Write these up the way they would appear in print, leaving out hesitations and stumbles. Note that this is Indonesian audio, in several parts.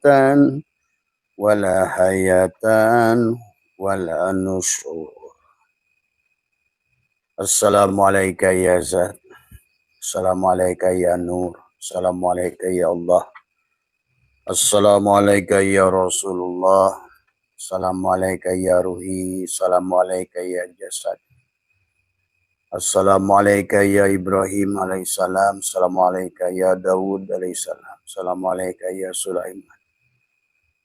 mautan wala hayatan wala nusyur. Assalamualaikum ya Zat. Assalamualaikum ya Nur. Assalamualaikum ya Allah. Assalamualaikum ya Rasulullah. Assalamualaikum ya Ruhi. Assalamualaikum ya Jasad. Assalamualaikum ya Ibrahim alaihissalam. Assalamualaikum ya Daud alaihissalam. Assalamualaikum ya Sulaiman.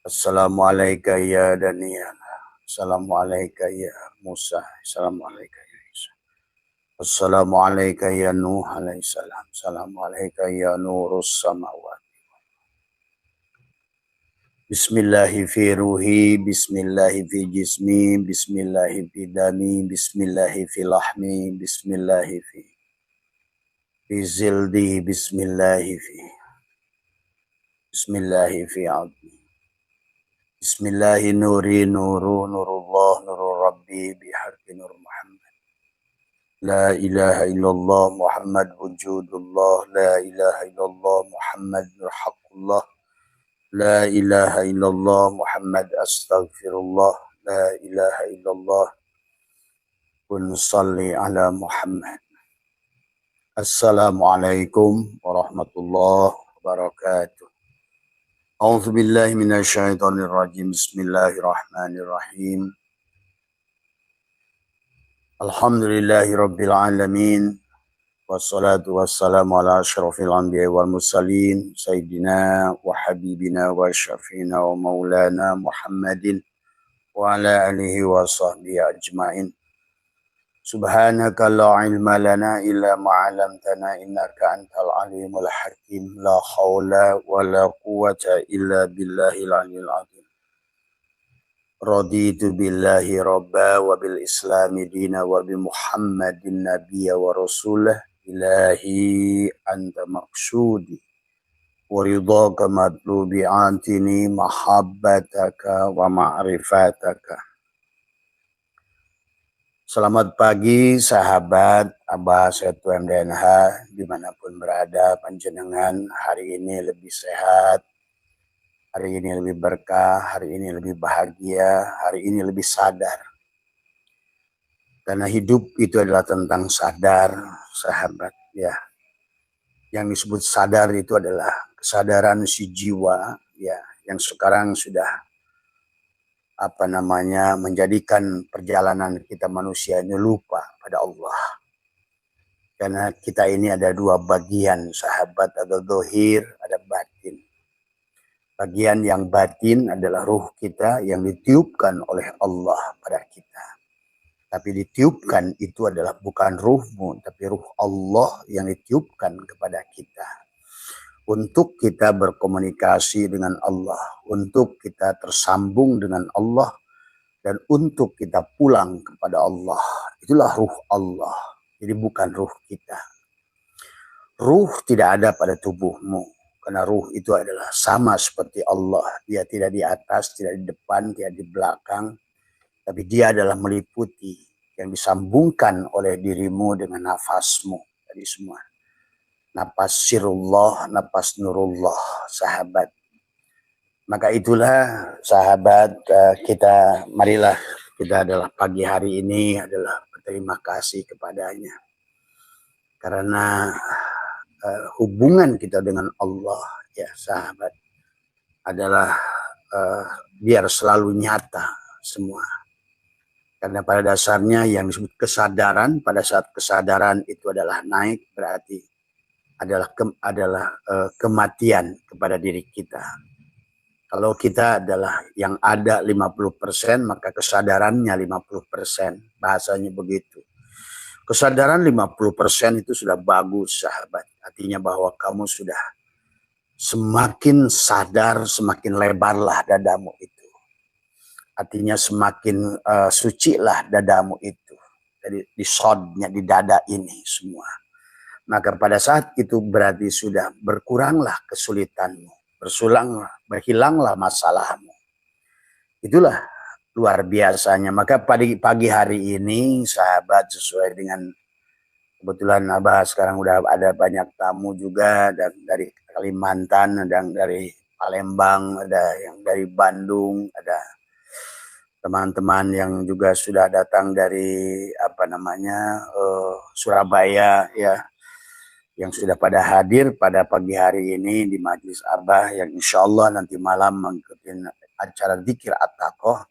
Assalamualaikum ya Daniel. Assalamualaikum ya Musa. Assalamualaikum ya Isa. Assalamualaikum ya Nuh alaihissalam. Assalamualaikum ya Nurus Samawat. Bismillahi fi ruhi, bismillahi fi jismi, bismillahi fi dami, bismillahi fi lahmi, bismillahi fi zildi, bismillahi fi abdi. Bismillahi nuri nurullah nurul rabbi biharfi nur Muhammad. La ilaha illallah Muhammad wujudullah, la ilaha illallah Muhammad nur haqqullah. La ilaha illallah Muhammad astaghfirullah. La ilaha illallah kun salli ala Muhammad. Assalamualaikum warahmatullahi wabarakatuh. A'udzu billahi minasyaitonir rajim. Bismillahirrahmanirrahim. Alhamdulillahi rabbil alamin. Wassalatu wassalamu ala asyrafil anbiya wal mursalin sayyidina wa habibina wa syafiina wa maulana Muhammadin wa ala alihi wa sahbihi ajmain. Subhanaka la ilma lana illa ma 'allamtana innaka antal alimul hakim. La haula wa la quwwata illa billahil aliyyil azim. Raditu billahi rabba wa bil islami dina wa bi Muhammadin nabiyya wa rasulah. Ilahi anta maqsudi wa ridhaka matlubi antini mahabbataka wa ma'rifataka. Selamat pagi sahabat Abah Setu MDNH dimanapun berada panjenengan. Hari ini lebih sehat, hari ini lebih berkah, hari ini lebih bahagia, hari ini lebih sadar. Karena hidup itu adalah tentang sadar, sahabat, ya. Yang disebut sadar itu adalah kesadaran si jiwa, ya, yang sekarang sudah menjadikan perjalanan kita manusia ini lupa pada Allah. Karena kita ini ada dua bagian, sahabat, ada zahir, ada batin. Bagian yang batin adalah ruh kita yang ditiupkan oleh Allah pada kita. Tapi ditiupkan itu adalah bukan ruhmu, tapi ruh Allah yang ditiupkan kepada kita. Untuk kita berkomunikasi dengan Allah, untuk kita tersambung dengan Allah, dan untuk kita pulang kepada Allah. Itulah ruh Allah, jadi bukan ruh kita. Ruh tidak ada pada tubuhmu, karena ruh itu adalah sama seperti Allah. Dia tidak di atas, tidak di depan, tidak di belakang. Tapi dia adalah meliputi yang disambungkan oleh dirimu dengan nafasmu. Tadi semua. Nafas sirullah, nafas nurullah, sahabat. Maka itulah sahabat marilah kita adalah pagi hari ini adalah berterima kasih kepadanya. Karena hubungan kita dengan Allah, ya sahabat, adalah biar selalu nyata semua. Karena pada dasarnya yang disebut kesadaran, pada saat kesadaran itu adalah naik, berarti adalah kematian kepada diri kita. Kalau kita adalah yang ada 50%, maka kesadarannya 50%. Bahasanya begitu. Kesadaran 50% itu sudah bagus, sahabat. Artinya bahwa kamu sudah semakin sadar, semakin lebarlah dadamu itu. Artinya semakin sucilah dadamu itu. Jadi disodnya di dada ini semua. Maka pada saat itu berarti sudah berkuranglah kesulitanmu. Berhilanglah masalahmu. Itulah luar biasanya. Maka pagi hari ini sahabat, sesuai dengan kebetulan Abah sekarang udah ada banyak tamu juga, dan dari Kalimantan dan dari Palembang, ada yang dari Bandung, ada teman-teman yang juga sudah datang dari Surabaya ya, yang sudah pada hadir pada pagi hari ini di Majelis Abah yang insya Allah nanti malam mengikuti acara zikir at-taqoh.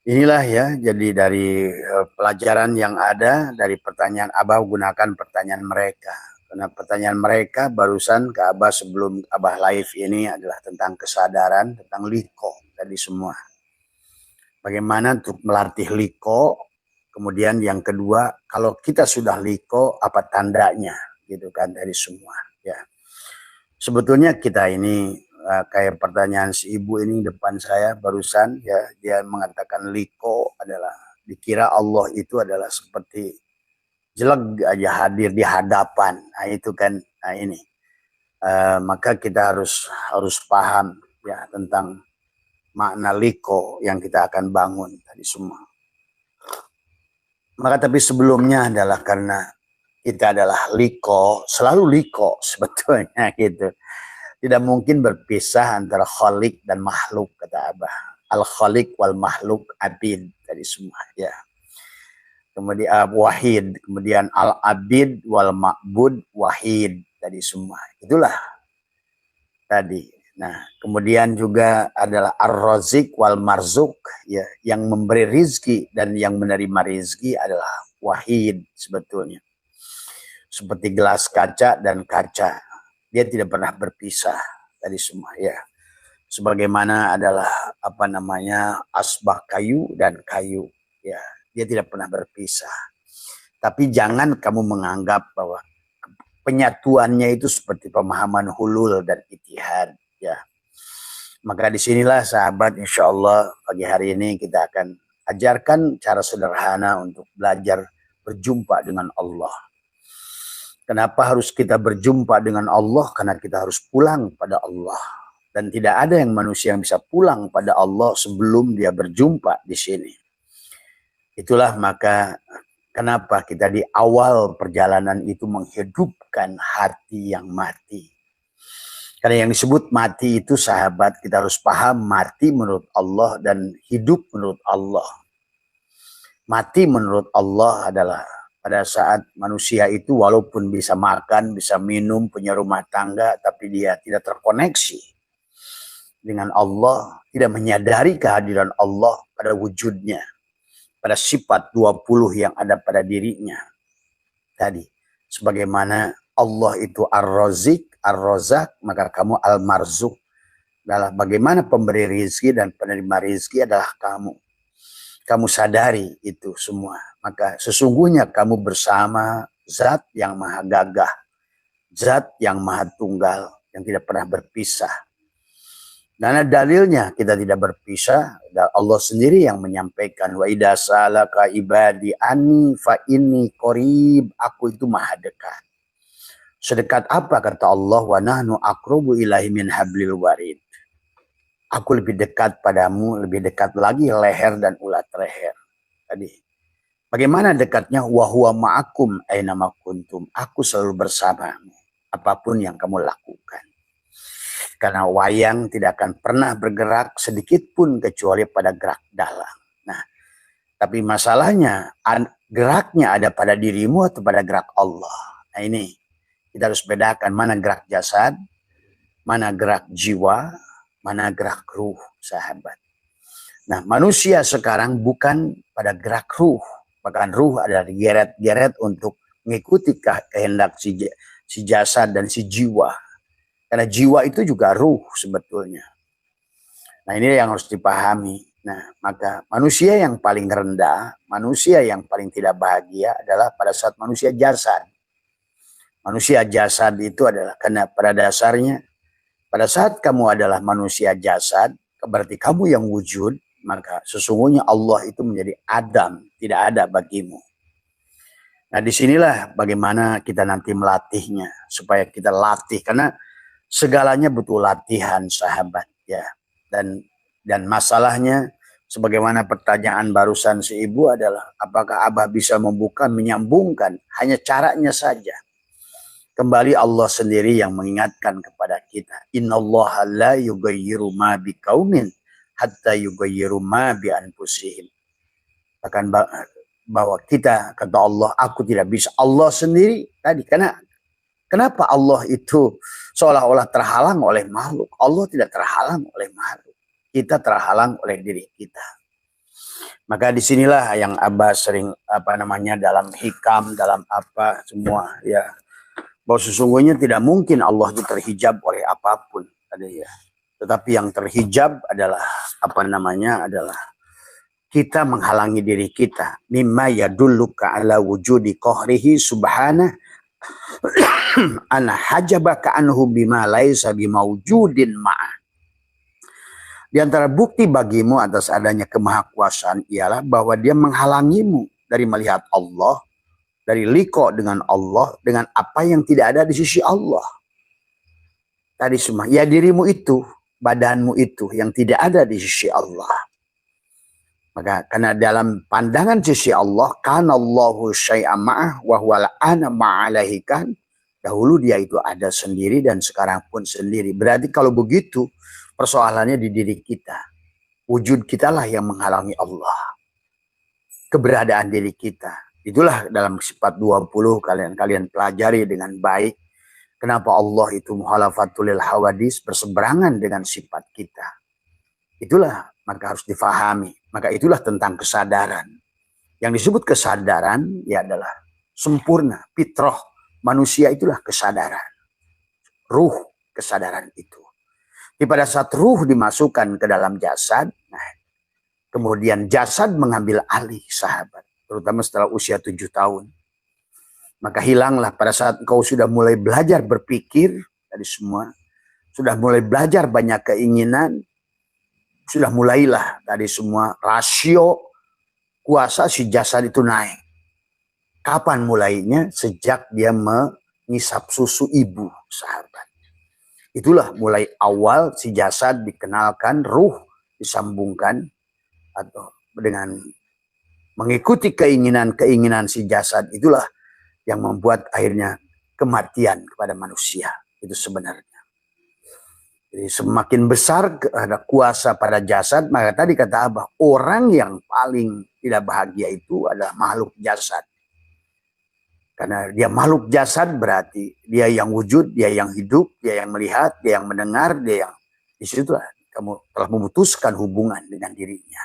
Inilah ya, jadi dari pelajaran yang ada dari pertanyaan Abah, gunakan pertanyaan mereka. Karena pertanyaan mereka barusan ke Abah sebelum Abah live ini adalah tentang kesadaran, tentang liko tadi semua. Bagaimana untuk melatih liko. Kemudian yang kedua, kalau kita sudah liko, apa tandanya, gitu kan, dari semua. Ya, sebetulnya kita ini kayak pertanyaan si ibu ini depan saya barusan, ya, dia mengatakan liko adalah dikira Allah itu adalah seperti jeleg aja hadir di hadapan. Nah itu kan, nah ini maka kita harus paham ya tentang makna liko yang kita akan bangun tadi semua. Maka tapi sebelumnya adalah karena kita adalah liko, selalu liko sebetulnya gitu. Tidak mungkin berpisah antara khalik dan makhluk, kata Abah. Al-khalik wal makhluk abid tadi semua ya. Kemudian wahid, kemudian al-abid wal ma'bud wahid tadi semua. Itulah tadi. Nah, kemudian juga adalah ar-razik wal marzuk ya, yang memberi rizki dan yang menerima rizki adalah wahid sebetulnya. Seperti gelas kaca dan kaca, dia tidak pernah berpisah tadi semua ya. Sebagaimana adalah asbak kayu dan kayu ya, dia tidak pernah berpisah. Tapi jangan kamu menganggap bahwa penyatuannya itu seperti pemahaman hulul dan itihad ya. Maka disinilah sahabat, insya Allah pagi hari ini kita akan ajarkan cara sederhana untuk belajar berjumpa dengan Allah. Kenapa harus kita berjumpa dengan Allah? Karena kita harus pulang pada Allah. Dan tidak ada yang manusia yang bisa pulang pada Allah sebelum dia berjumpa di sini. Itulah maka kenapa kita di awal perjalanan itu menghidupkan hati yang mati. Karena yang disebut mati itu sahabat, kita harus paham mati menurut Allah dan hidup menurut Allah. Mati menurut Allah adalah pada saat manusia itu walaupun bisa makan, bisa minum, punya rumah tangga, tapi dia tidak terkoneksi dengan Allah, tidak menyadari kehadiran Allah pada wujudnya, pada sifat 20 yang ada pada dirinya. Tadi, sebagaimana Allah itu ar-razik, ar-razak, maka kamu al-marzuk. Adalah bagaimana pemberi rizki dan penerima rizki adalah kamu. Kamu sadari itu semua. Maka sesungguhnya kamu bersama zat yang maha gagah. Zat yang maha tunggal, yang tidak pernah berpisah. Karena dalilnya kita tidak berpisah, Allah sendiri yang menyampaikan wa idza salaka ibadi anni fa inni qarib, aku itu maha dekat. Sedekat apa kata Allah, wa nahnu aqrabu ilaihi min hablil warid. Aku lebih dekat padamu, lebih dekat lagi leher dan ulat leher. Tadi bagaimana dekatnya? Wa huwa ma'akum aina ma kuntum. Aku selalu bersamamu apapun yang kamu lakukan. Karena wayang tidak akan pernah bergerak sedikit pun kecuali pada gerak dalam. Nah, tapi masalahnya geraknya ada pada dirimu atau pada gerak Allah. Nah ini kita harus bedakan mana gerak jasad, mana gerak jiwa, mana gerak ruh, sahabat. Nah, manusia sekarang bukan pada gerak ruh, bahkan ruh adalah digeret-geret untuk mengikuti kehendak si jasad dan si jiwa. Karena jiwa itu juga ruh sebetulnya. Nah ini yang harus dipahami. Nah maka manusia yang paling rendah, manusia yang paling tidak bahagia adalah pada saat manusia jasad. Manusia jasad itu adalah karena pada dasarnya, pada saat kamu adalah manusia jasad, berarti kamu yang wujud, maka sesungguhnya Allah itu menjadi Adam, tidak ada bagimu. Nah disinilah bagaimana kita nanti melatihnya, supaya kita latih, karena segalanya butuh latihan sahabat ya. Dan masalahnya sebagaimana pertanyaan barusan si ibu adalah apakah Abah bisa membuka menyambungkan, hanya caranya saja. Kembali Allah sendiri yang mengingatkan kepada kita. Innallaha la yughayyiru ma biqaumin hatta yughayyiru ma bi anfusihim. Bahkan bahwa kita, kata Allah, aku tidak bisa. Allah sendiri tadi, kenapa Allah itu seolah-olah terhalang oleh makhluk? Allah tidak terhalang oleh makhluk. Kita terhalang oleh diri kita. Maka disinilah yang Abah sering dalam hikam, dalam apa semua ya, bahwa sesungguhnya tidak mungkin Allah itu terhijab oleh apapun, ya. Tetapi yang terhijab adalah adalah kita menghalangi diri kita. Mimma yadulluka ala wujudi qahrihi subhanahu ana hajabaka anhu bima laisa bimawjudin ma'ah. Di antara bukti bagimu atas adanya kemahakuasaan ialah bahwa dia menghalangimu dari melihat Allah, dari liqa dengan Allah, dengan apa yang tidak ada di sisi Allah. Tadi semua, ya dirimu itu, badanmu itu yang tidak ada di sisi Allah. Maka karena dalam pandangan sisi Allah, kana Allahu syai'an ma'ah wa huwa ana ma'alaihi kan. Dahulu dia itu ada sendiri dan sekarang pun sendiri. Berarti kalau begitu, persoalannya di diri kita. Wujud kitalah yang menghalangi Allah. Keberadaan diri kita. Itulah dalam sifat 20 kalian pelajari dengan baik. Kenapa Allah itu muhalafatul lil hawadis, berseberangan dengan sifat kita. Itulah maka harus difahami. Maka itulah tentang kesadaran. Yang disebut kesadaran ya adalah sempurna, fitrah. Manusia itulah kesadaran. Ruh kesadaran itu. Jadi pada saat ruh dimasukkan ke dalam jasad, kemudian jasad mengambil alih sahabat. Terutama setelah usia 7 tahun. Maka hilanglah pada saat engkau sudah mulai belajar berpikir, tadi semua, sudah mulai belajar banyak keinginan, sudah mulailah tadi semua rasio kuasa si jasad itu naik. Kapan mulainya? Sejak dia mengisap susu ibu, sahabat. Itulah mulai awal si jasad dikenalkan, ruh disambungkan atau dengan mengikuti keinginan si jasad. Itulah yang membuat akhirnya kematian kepada manusia. Itu sebenarnya. Jadi semakin besar ada kuasa pada jasad, maka tadi kata Abah, orang yang paling tidak bahagia itu adalah makhluk jasad. Karena dia makhluk jasad berarti dia yang wujud, dia yang hidup, dia yang melihat, dia yang mendengar, dia yang disitulah kamu telah memutuskan hubungan dengan dirinya.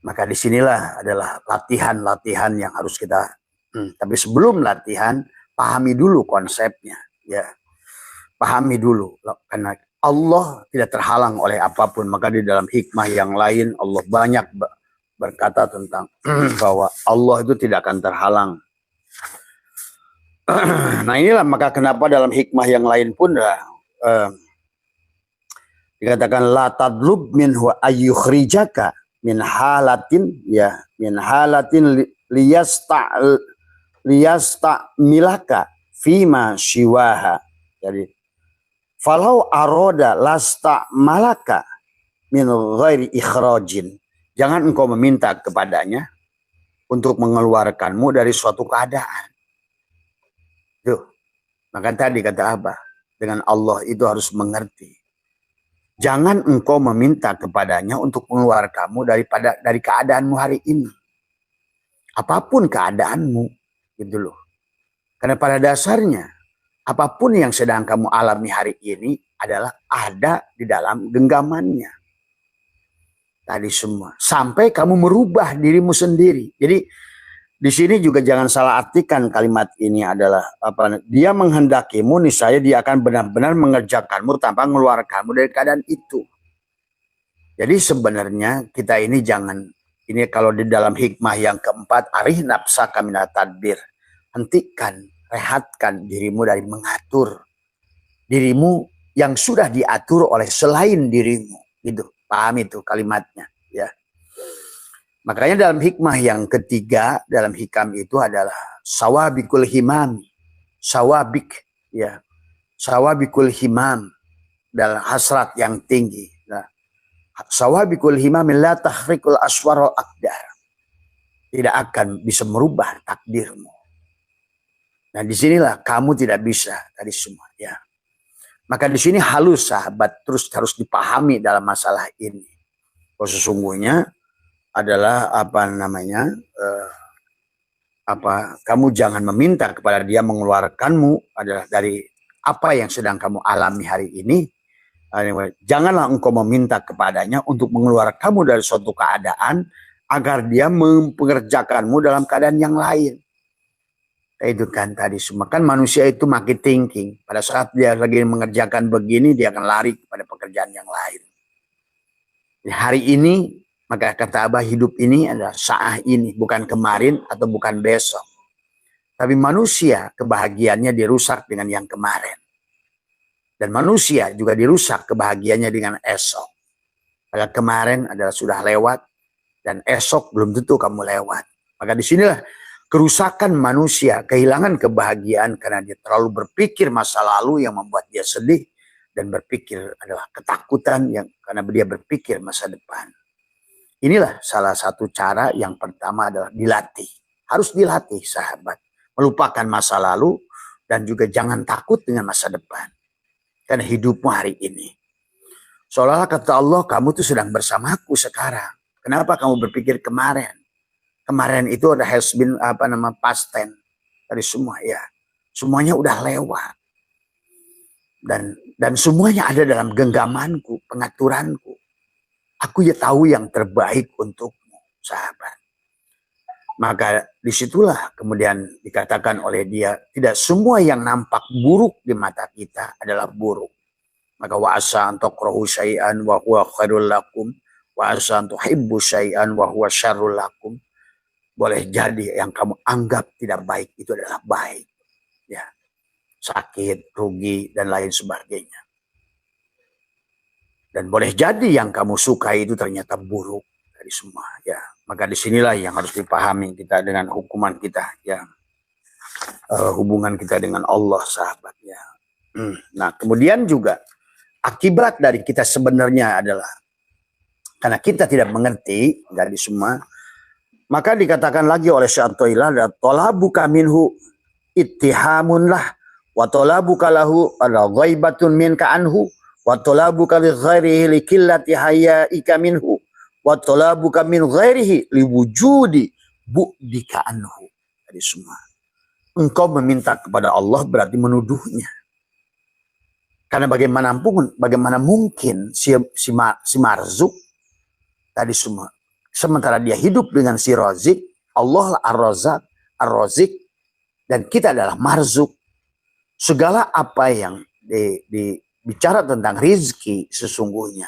Maka disinilah adalah latihan-latihan yang harus kita. Tapi sebelum latihan, pahami dulu konsepnya, ya. Pahami dulu, karena Allah tidak terhalang oleh apapun. Maka di dalam hikmah yang lain Allah banyak berkata tentang bahwa Allah itu tidak akan terhalang. Nah inilah maka kenapa dalam hikmah yang lain pun dikatakan la tadlub minhu ayyukhrijaka min halatin liyasta milaka fima siwaha. Jadi falau aroda lasta malaka min ghairi ikhrajin. Jangan engkau meminta kepadanya untuk mengeluarkanmu dari suatu keadaan. Tuh. Maka tadi kata Abah, dengan Allah itu harus mengerti. Jangan engkau meminta kepadanya untuk mengeluarkanmu dari keadaanmu hari ini. Apapun keadaanmu, gitu loh. Karena pada dasarnya, apapun yang sedang kamu alami hari ini adalah ada di dalam genggamannya. Tadi semua. Sampai kamu merubah dirimu sendiri. Jadi di sini juga jangan salah artikan kalimat ini adalah dia menghendakimu, niscaya dia akan benar-benar mengerjakanmu tanpa mengeluarkanmu dari keadaan itu. Jadi sebenarnya kita ini jangan, ini kalau di dalam hikmah yang keempat, arih nafsaka minat tadbir. Hentikan, rehatkan dirimu dari mengatur dirimu yang sudah diatur oleh selain dirimu. Gitu, paham itu kalimatnya, ya. Makanya dalam hikmah yang ketiga, dalam hikam itu adalah sawabikul himam. Sawabik, ya. Sawabikul himam. Dalam hasrat yang tinggi. Nah, sawabikul himam la tahrikul aswar akdar. Tidak akan bisa merubah takdirmu. Nah disinilah kamu tidak bisa tadi semua ya. Maka di sini halus sahabat terus harus dipahami dalam masalah ini. Bahwa sesungguhnya adalah kamu jangan meminta kepada dia mengeluarkanmu adalah dari apa yang sedang kamu alami hari ini. Janganlah engkau meminta kepadanya untuk mengeluarkan kamu dari suatu keadaan agar dia mempekerjakanmu dalam keadaan yang lain. Itu kan tadi semua kan manusia itu makin thinking. Pada saat dia lagi mengerjakan begini, dia akan lari kepada pekerjaan yang lain. Hari ini, maka kata Abah, hidup ini adalah saat ini, bukan kemarin atau bukan besok. Tapi manusia kebahagiaannya dirusak dengan yang kemarin. Dan manusia juga dirusak kebahagiaannya dengan esok. Maka kemarin adalah sudah lewat dan esok belum tentu kamu lewat. Maka disinilah kerusakan manusia, kehilangan kebahagiaan karena dia terlalu berpikir masa lalu yang membuat dia sedih dan berpikir adalah ketakutan yang karena dia berpikir masa depan. Inilah salah satu cara yang pertama adalah dilatih. Harus dilatih sahabat. Melupakan masa lalu dan juga jangan takut dengan masa depan. Karena hidupmu hari ini. Seolah-olah kata Allah, kamu tuh sedang bersamaku sekarang. Kenapa kamu berpikir kemarin? Kemarin itu ada has been past tense dari semua ya. Semuanya udah lewat. Dan semuanya ada dalam genggamanku, pengaturanku. Aku ya tahu yang terbaik untukmu, sahabat. Maka disitulah kemudian dikatakan oleh dia, tidak semua yang nampak buruk di mata kita adalah buruk. Maka wa asa an takrahu syai'an wa huwa khairul lakum wa asa an tuhibbu syai'an wa huwa syarrul lakum. Boleh jadi yang kamu anggap tidak baik itu adalah baik. Ya. Sakit, rugi, dan lain sebagainya. Dan boleh jadi yang kamu sukai itu ternyata buruk dari semua. Ya. Maka disinilah yang harus dipahami kita dengan hukuman kita. Ya. Hubungan kita dengan Allah, sahabat. Ya. Nah, kemudian juga akibat dari kita sebenarnya adalah karena kita tidak mengerti dari semua. Maka dikatakan lagi oleh Syaikhul Islam, talabuka minhu ittihamun lah, wa talabuka lahu ghaibatun minka anhu, wa talabuka li ghairihi li qillati hayaika minhu, wa talabuka min ghairihi li wujudi bu'dika anhu. Jadi semua. Engkau meminta kepada Allah berarti menuduhnya. Karena bagaimana mungkin si Marzuk tadi semua. Sementara dia hidup dengan si Razik, Allah Ar-Razak, Ar-Razik, dan kita adalah Marzuk. Segala apa yang bicara tentang rizki sesungguhnya.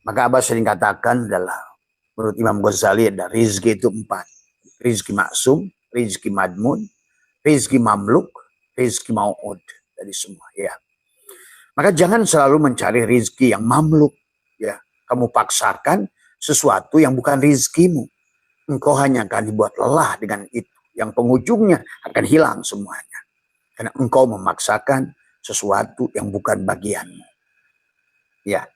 Maka Abah sering katakan adalah, menurut Imam Ghazali ada rizki itu 4. Rizki maksum, rizki madmun, rizki mamluk, rizki mau'ud. Dari semua ya. Maka jangan selalu mencari rizki yang mamluk. Ya. Kamu paksakan sesuatu yang bukan rizkimu. Engkau hanya akan dibuat lelah dengan itu. Yang penghujungnya akan hilang semuanya. Karena engkau memaksakan sesuatu yang bukan bagianmu. Ya.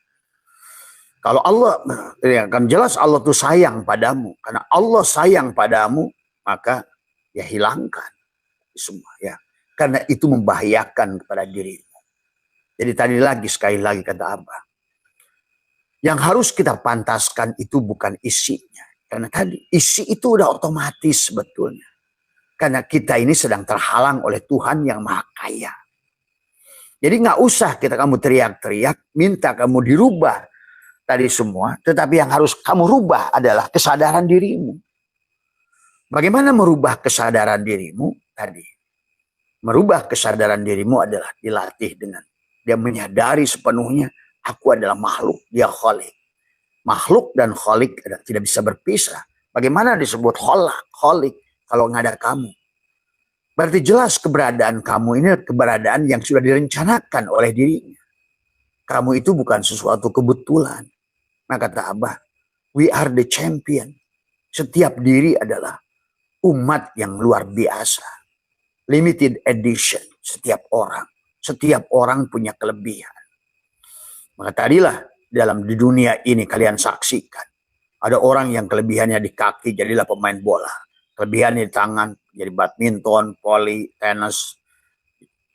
Kalau Allah, ya kan jelas Allah tuh sayang padamu. Karena Allah sayang padamu, maka ya hilangkan semua ya. Karena itu membahayakan kepada dirimu. Jadi tadi lagi, sekali lagi kata Abah. Yang harus kita pantaskan itu bukan isinya. Karena tadi isi itu udah otomatis sebetulnya. Karena kita ini sedang terhalang oleh Tuhan yang Maha Kaya. Jadi nggak usah kamu teriak-teriak, minta kamu dirubah tadi semua. Tetapi yang harus kamu rubah adalah kesadaran dirimu. Bagaimana merubah kesadaran dirimu tadi? Merubah kesadaran dirimu adalah dilatih dengan dia menyadari sepenuhnya aku adalah makhluk, dia khalik. Makhluk dan khalik tidak bisa berpisah. Bagaimana disebut khalik kalau nggak ada kamu? Berarti jelas keberadaan kamu ini keberadaan yang sudah direncanakan oleh dirinya. Kamu itu bukan sesuatu kebetulan. Nah kata Abah, we are the champion. Setiap diri adalah umat yang luar biasa. Limited edition setiap orang. Setiap orang punya kelebihan. Maka tadilah di dunia ini kalian saksikan. Ada orang yang kelebihannya di kaki jadilah pemain bola. kelebihan di tangan, jadi badminton, voli, tenis,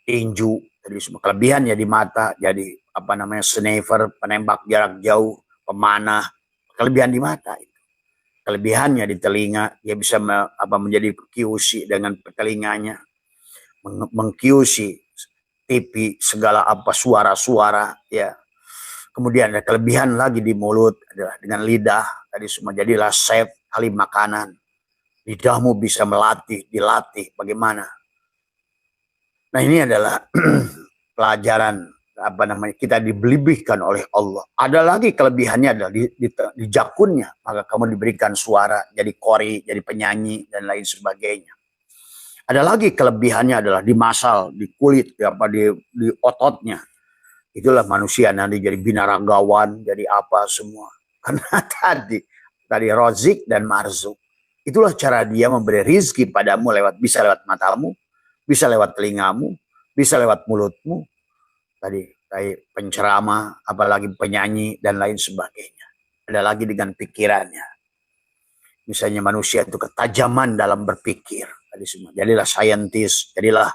tinju, jadi semua kelebihan ya di mata, jadi apa namanya sniper, penembak jarak jauh, pemanah, kelebihan di mata. Kelebihannya di telinga, dia bisa menjadi QC dengan telinganya, meng-QC TV segala apa suara-suara ya. Kemudian ada kelebihan lagi di mulut adalah dengan lidah, tadi semua jadilah chef ahli makanan. Lidahmu bisa dilatih bagaimana. Nah ini adalah pelajaran apa namanya kita dibelibihkan oleh Allah. Ada lagi kelebihannya adalah di jakunnya, maka kamu diberikan suara, jadi kori, jadi penyanyi dan lain sebagainya. Ada lagi kelebihannya adalah di masal, di kulit, di ototnya. Itulah manusia nanti jadi binaragawan, jadi apa semua. Karena tadi rozik dan marzuk. Itulah cara dia memberi rizki padamu bisa lewat matamu, bisa lewat telingamu, bisa lewat mulutmu. Tadi penceramah, apalagi penyanyi dan lain sebagainya. Ada lagi dengan pikirannya. Misalnya manusia itu ketajaman dalam berpikir. Tadi semua. Jadilah saintis, jadilah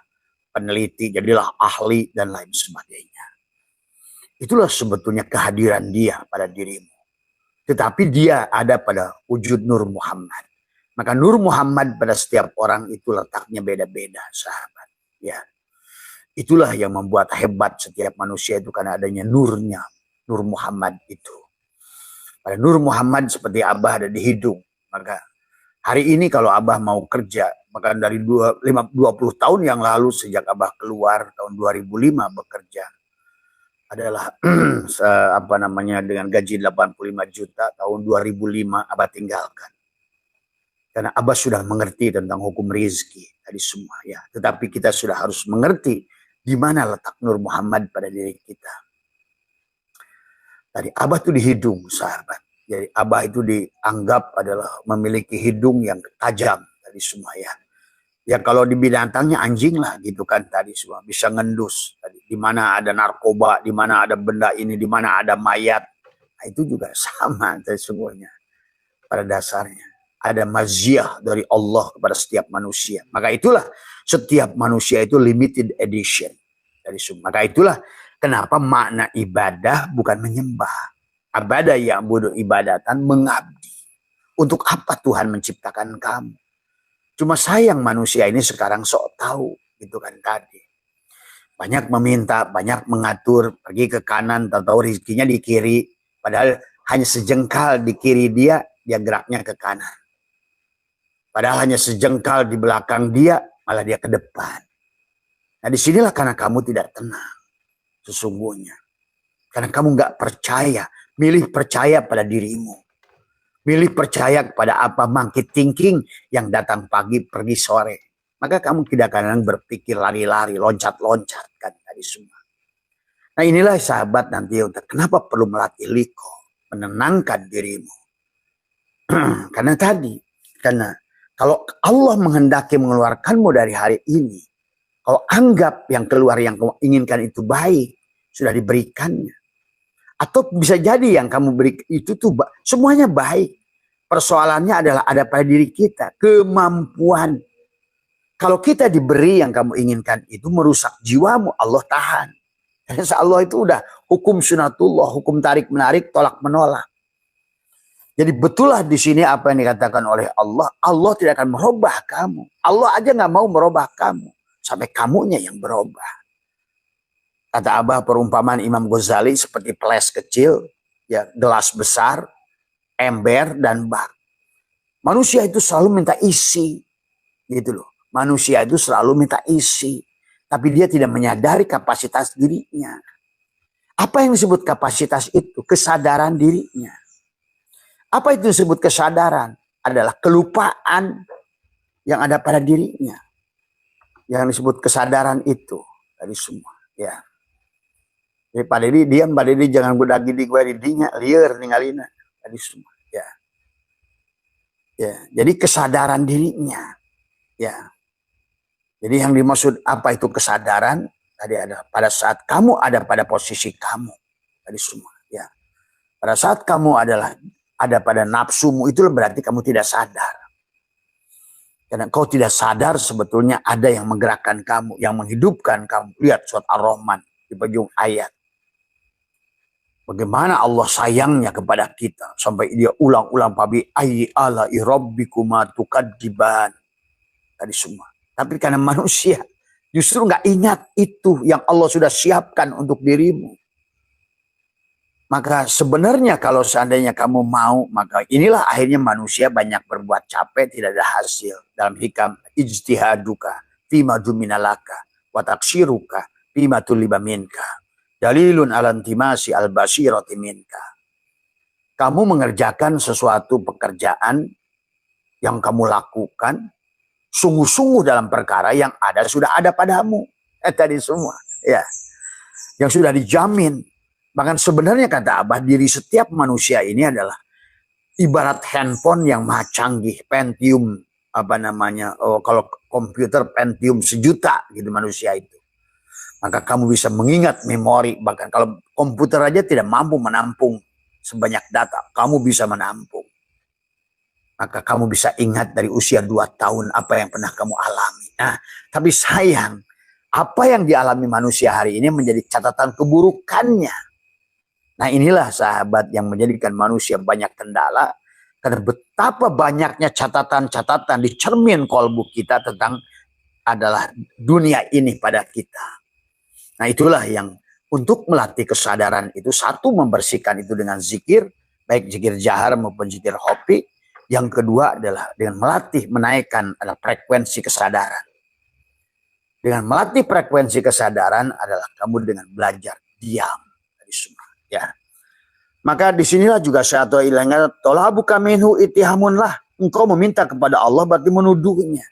peneliti, jadilah ahli dan lain sebagainya. Itulah sebetulnya kehadiran dia pada dirimu. Tetapi dia ada pada wujud Nur Muhammad. Maka Nur Muhammad pada setiap orang itu letaknya beda-beda, sahabat. Ya, itulah yang membuat hebat setiap manusia itu karena adanya nurnya, Nur Muhammad itu. Pada Nur Muhammad seperti Abah ada di hidung. Maka hari ini kalau Abah mau kerja, maka dari 20 tahun yang lalu sejak Abah keluar tahun 2005 bekerja, adalah apa namanya dengan gaji 85 juta tahun 2005 Abah tinggalkan. Karena Abah sudah mengerti tentang hukum rizki tadi semua ya. Tetapi kita sudah harus mengerti di mana letak Nur Muhammad pada diri kita. Tadi Abah itu di hidung, sahabat. Jadi Abah itu dianggap adalah memiliki hidung yang tajam tadi semua ya. Ya kalau di binatangnya anjing lah gitu kan tadi semua bisa ngendus. Tadi di mana ada narkoba, di mana ada benda ini, di mana ada mayat. Nah, itu juga sama tadi semuanya pada dasarnya. Ada maziah dari Allah kepada setiap manusia. Maka itulah setiap manusia itu limited edition. Dari semua. Maka itulah kenapa makna ibadah bukan menyembah. Ibadah yang bodoh ibadatan mengabdi. Untuk apa Tuhan menciptakan kamu? Cuma sayang manusia ini sekarang sok tahu. Gitu kan tadi. Banyak meminta, banyak mengatur. Pergi ke kanan, tahu rezekinya di kiri. Padahal hanya sejengkal di kiri dia geraknya ke kanan. Padahal hanya sejengkal di belakang dia, malah dia ke depan. Nah disinilah karena kamu tidak tenang. Sesungguhnya. Karena kamu nggak percaya. Milih percaya pada dirimu. Milih percaya kepada apa monkey thinking yang datang pagi, pergi sore. Maka kamu tidak akan berpikir lari-lari, loncat-loncat. Kan tadi semua. Nah inilah sahabat nanti untuk kenapa perlu melatih liko. Menenangkan dirimu. Karena kalau Allah menghendaki mengeluarkanmu dari hari ini, kalau anggap yang keluar yang kamu inginkan itu baik, sudah diberikannya. Atau bisa jadi yang kamu beri itu tuh semuanya baik. Persoalannya adalah ada pada diri kita, kemampuan. Kalau kita diberi yang kamu inginkan itu merusak jiwamu, Allah tahan. Insya Allah itu udah hukum sunatullah, hukum tarik menarik, tolak menolak. Jadi betullah di sini apa yang dikatakan oleh Allah. Allah tidak akan merubah kamu. Allah aja nggak mau merubah kamu. Sampai kamunya yang berubah. Kata Abah perumpamaan Imam Ghazali seperti peles kecil. Ya, gelas besar, ember, dan bak. Manusia itu selalu minta isi. Gitu loh. Manusia itu selalu minta isi. Tapi dia tidak menyadari kapasitas dirinya. Apa yang disebut kapasitas itu? Kesadaran dirinya. Apa itu disebut kesadaran? Adalah kelupaan yang ada pada dirinya. Yang disebut kesadaran itu. Dari semua. Ya. Jadi Pak Dedi diam, Pak Dedi jangan budak gidi gue didinya. Liar ninggalina. Dari semua. Ya. Ya. Jadi kesadaran dirinya. Ya. Jadi yang dimaksud apa itu kesadaran? Tadi ada pada saat kamu ada pada posisi kamu. Dari semua. Ya. Pada saat kamu ada pada nafsumu itu berarti kamu tidak sadar. Karena kau tidak sadar sebetulnya ada yang menggerakkan kamu, yang menghidupkan kamu. Lihat surat Ar-Rahman di ujung ayat. Bagaimana Allah sayangnya kepada kita. Sampai dia ulang-ulang. Fabi ayyi ala'i rabbikuma tukadziban. Tadi semua. Tapi karena manusia justru nggak ingat itu yang Allah sudah siapkan untuk dirimu. Maka sebenarnya kalau seandainya kamu mau, maka inilah akhirnya manusia banyak berbuat capek, tidak ada hasil. Dalam hikam, ijtihaduka, fima duminalaka, wataksiruka, fima tuliba minka. Dalilun alantimasi al-basirati minka. Kamu mengerjakan sesuatu pekerjaan yang kamu lakukan, sungguh-sungguh dalam perkara yang sudah ada padamu. Tadi semua. Ya. Yang sudah dijamin. Bahkan sebenarnya kata Abah, diri setiap manusia ini adalah ibarat handphone yang maha canggih, Pentium, kalau komputer Pentium 1 juta gitu manusia itu. Maka kamu bisa mengingat memori, bahkan kalau komputer aja tidak mampu menampung sebanyak data, kamu bisa menampung. Maka kamu bisa ingat dari usia 2 tahun apa yang pernah kamu alami. Nah, tapi sayang, apa yang dialami manusia hari ini menjadi catatan keburukannya. Nah inilah sahabat yang menjadikan manusia banyak kendala. Karena betapa banyaknya catatan-catatan di cermin kolbu kita tentang adalah dunia ini pada kita. Nah itulah yang untuk melatih kesadaran itu. Satu, membersihkan itu dengan zikir. Baik zikir jahar maupun zikir hopi. Yang kedua adalah dengan melatih menaikkan frekuensi kesadaran. Dengan melatih frekuensi kesadaran adalah kamu dengan belajar diam dari semua. Ya, maka disinilah juga satu ilangnya tolabu kaminhu itihamun lah. Engkau meminta kepada Allah berarti menuduhnya.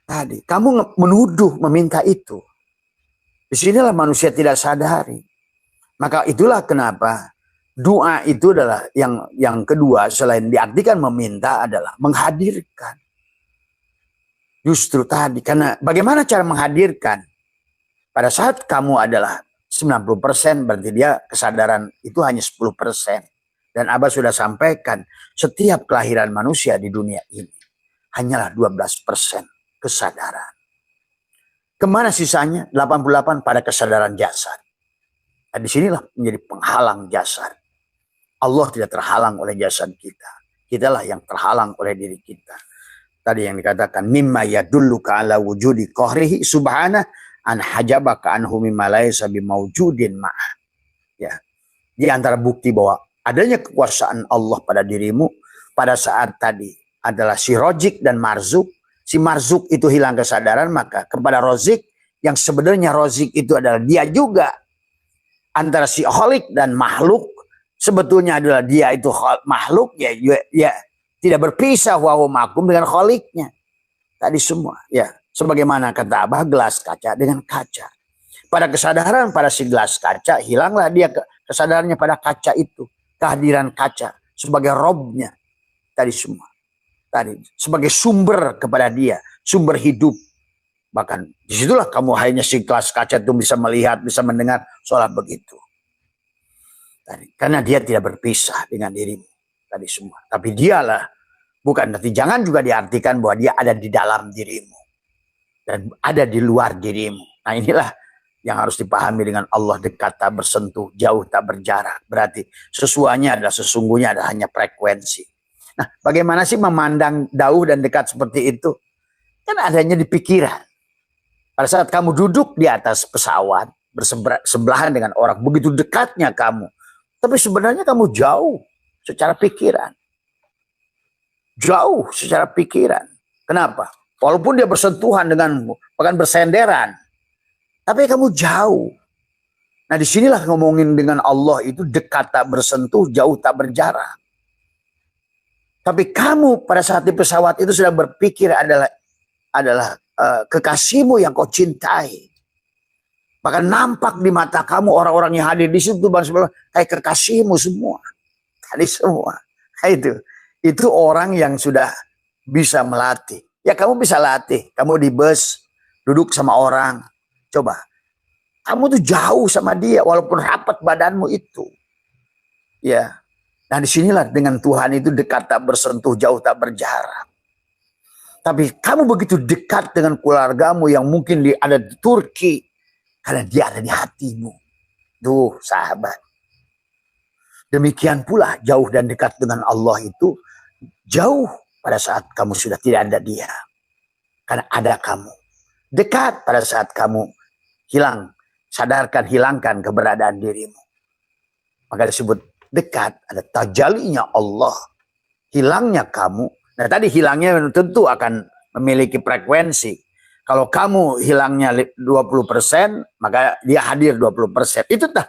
Tadi kamu menuduh meminta itu. Disinilah manusia tidak sadari. Maka itulah kenapa doa itu adalah yang kedua selain diartikan meminta adalah menghadirkan. Justru tadi karena bagaimana cara menghadirkan? Pada saat kamu adalah 90% berarti dia kesadaran itu hanya 10%. Dan Abah sudah sampaikan setiap kelahiran manusia di dunia ini hanyalah 12% kesadaran. Kemana sisanya? 88 pada kesadaran jasad. Nah, disinilah menjadi penghalang jasad. Allah tidak terhalang oleh jasad kita. Kitalah yang terhalang oleh diri kita. Tadi yang dikatakan mimma yadulluka ala wujudi qahrihi subhanahu an hajabaka anhu mimma laysa bimaujudin ma'ah. Ya. Di antara bukti bahwa adanya kekuasaan Allah pada dirimu pada saat tadi adalah si Rozik dan Marzuk. Si Marzuk itu hilang kesadaran, maka kepada Rozik yang sebenarnya Rozik itu adalah dia juga. Antara si Kholik dan makhluk sebetulnya adalah dia itu makhluk ya tidak berpisah wa makum dengan Kholiknya. Tadi semua ya. Sebagaimana kata Abah, gelas kaca dengan kaca. Pada kesadaran pada si gelas kaca, hilanglah dia kesadarannya pada kaca itu. Kehadiran kaca sebagai robnya. Tadi semua. Tadi sebagai sumber kepada dia. Sumber hidup. Bahkan disitulah kamu hanya si gelas kaca itu bisa melihat, bisa mendengar. Seolah begitu. Tadi, karena dia tidak berpisah dengan dirimu. Tadi semua. Tapi dialah. Bukan, nanti jangan juga diartikan bahwa dia ada di dalam dirimu. Dan ada di luar dirimu. Nah inilah yang harus dipahami dengan Allah, dekat tak bersentuh, jauh tak berjarak. Berarti sesungguhnya adalah hanya frekuensi. Nah bagaimana sih memandang jauh dan dekat seperti itu? Kan adanya di pikiran. Pada saat kamu duduk di atas pesawat, bersebelahan dengan orang, begitu dekatnya kamu. Tapi sebenarnya kamu jauh secara pikiran. Jauh secara pikiran. Kenapa? Walaupun dia bersentuhan denganmu, bahkan bersenderan, tapi kamu jauh. Nah disinilah ngomongin dengan Allah itu dekat tak bersentuh, jauh tak berjarak. Tapi kamu pada saat di pesawat itu sudah berpikir adalah kekasihmu yang kau cintai. Bahkan nampak di mata kamu orang-orang yang hadir di situ kayak kekasihmu semua, tadi semua. Nah, itu orang yang sudah bisa melatih. Ya kamu bisa latih, kamu di bus, duduk sama orang, coba. Kamu tuh jauh sama dia, walaupun rapat badanmu itu. Ya, nah disinilah dengan Tuhan itu dekat tak bersentuh, jauh tak berjarak. Tapi kamu begitu dekat dengan keluargamu yang mungkin ada di Turki. Karena dia ada di hatimu. Tuh sahabat. Demikian pula jauh dan dekat dengan Allah itu jauh pada saat kamu sudah tidak ada dia. Karena ada kamu. Dekat pada saat kamu hilang. Sadarkan, hilangkan keberadaan dirimu. Maka disebut dekat, ada tajalinya Allah. Hilangnya kamu. Nah tadi hilangnya tentu akan memiliki frekuensi. Kalau kamu hilangnya 20%, maka dia hadir 20%. Itu dah.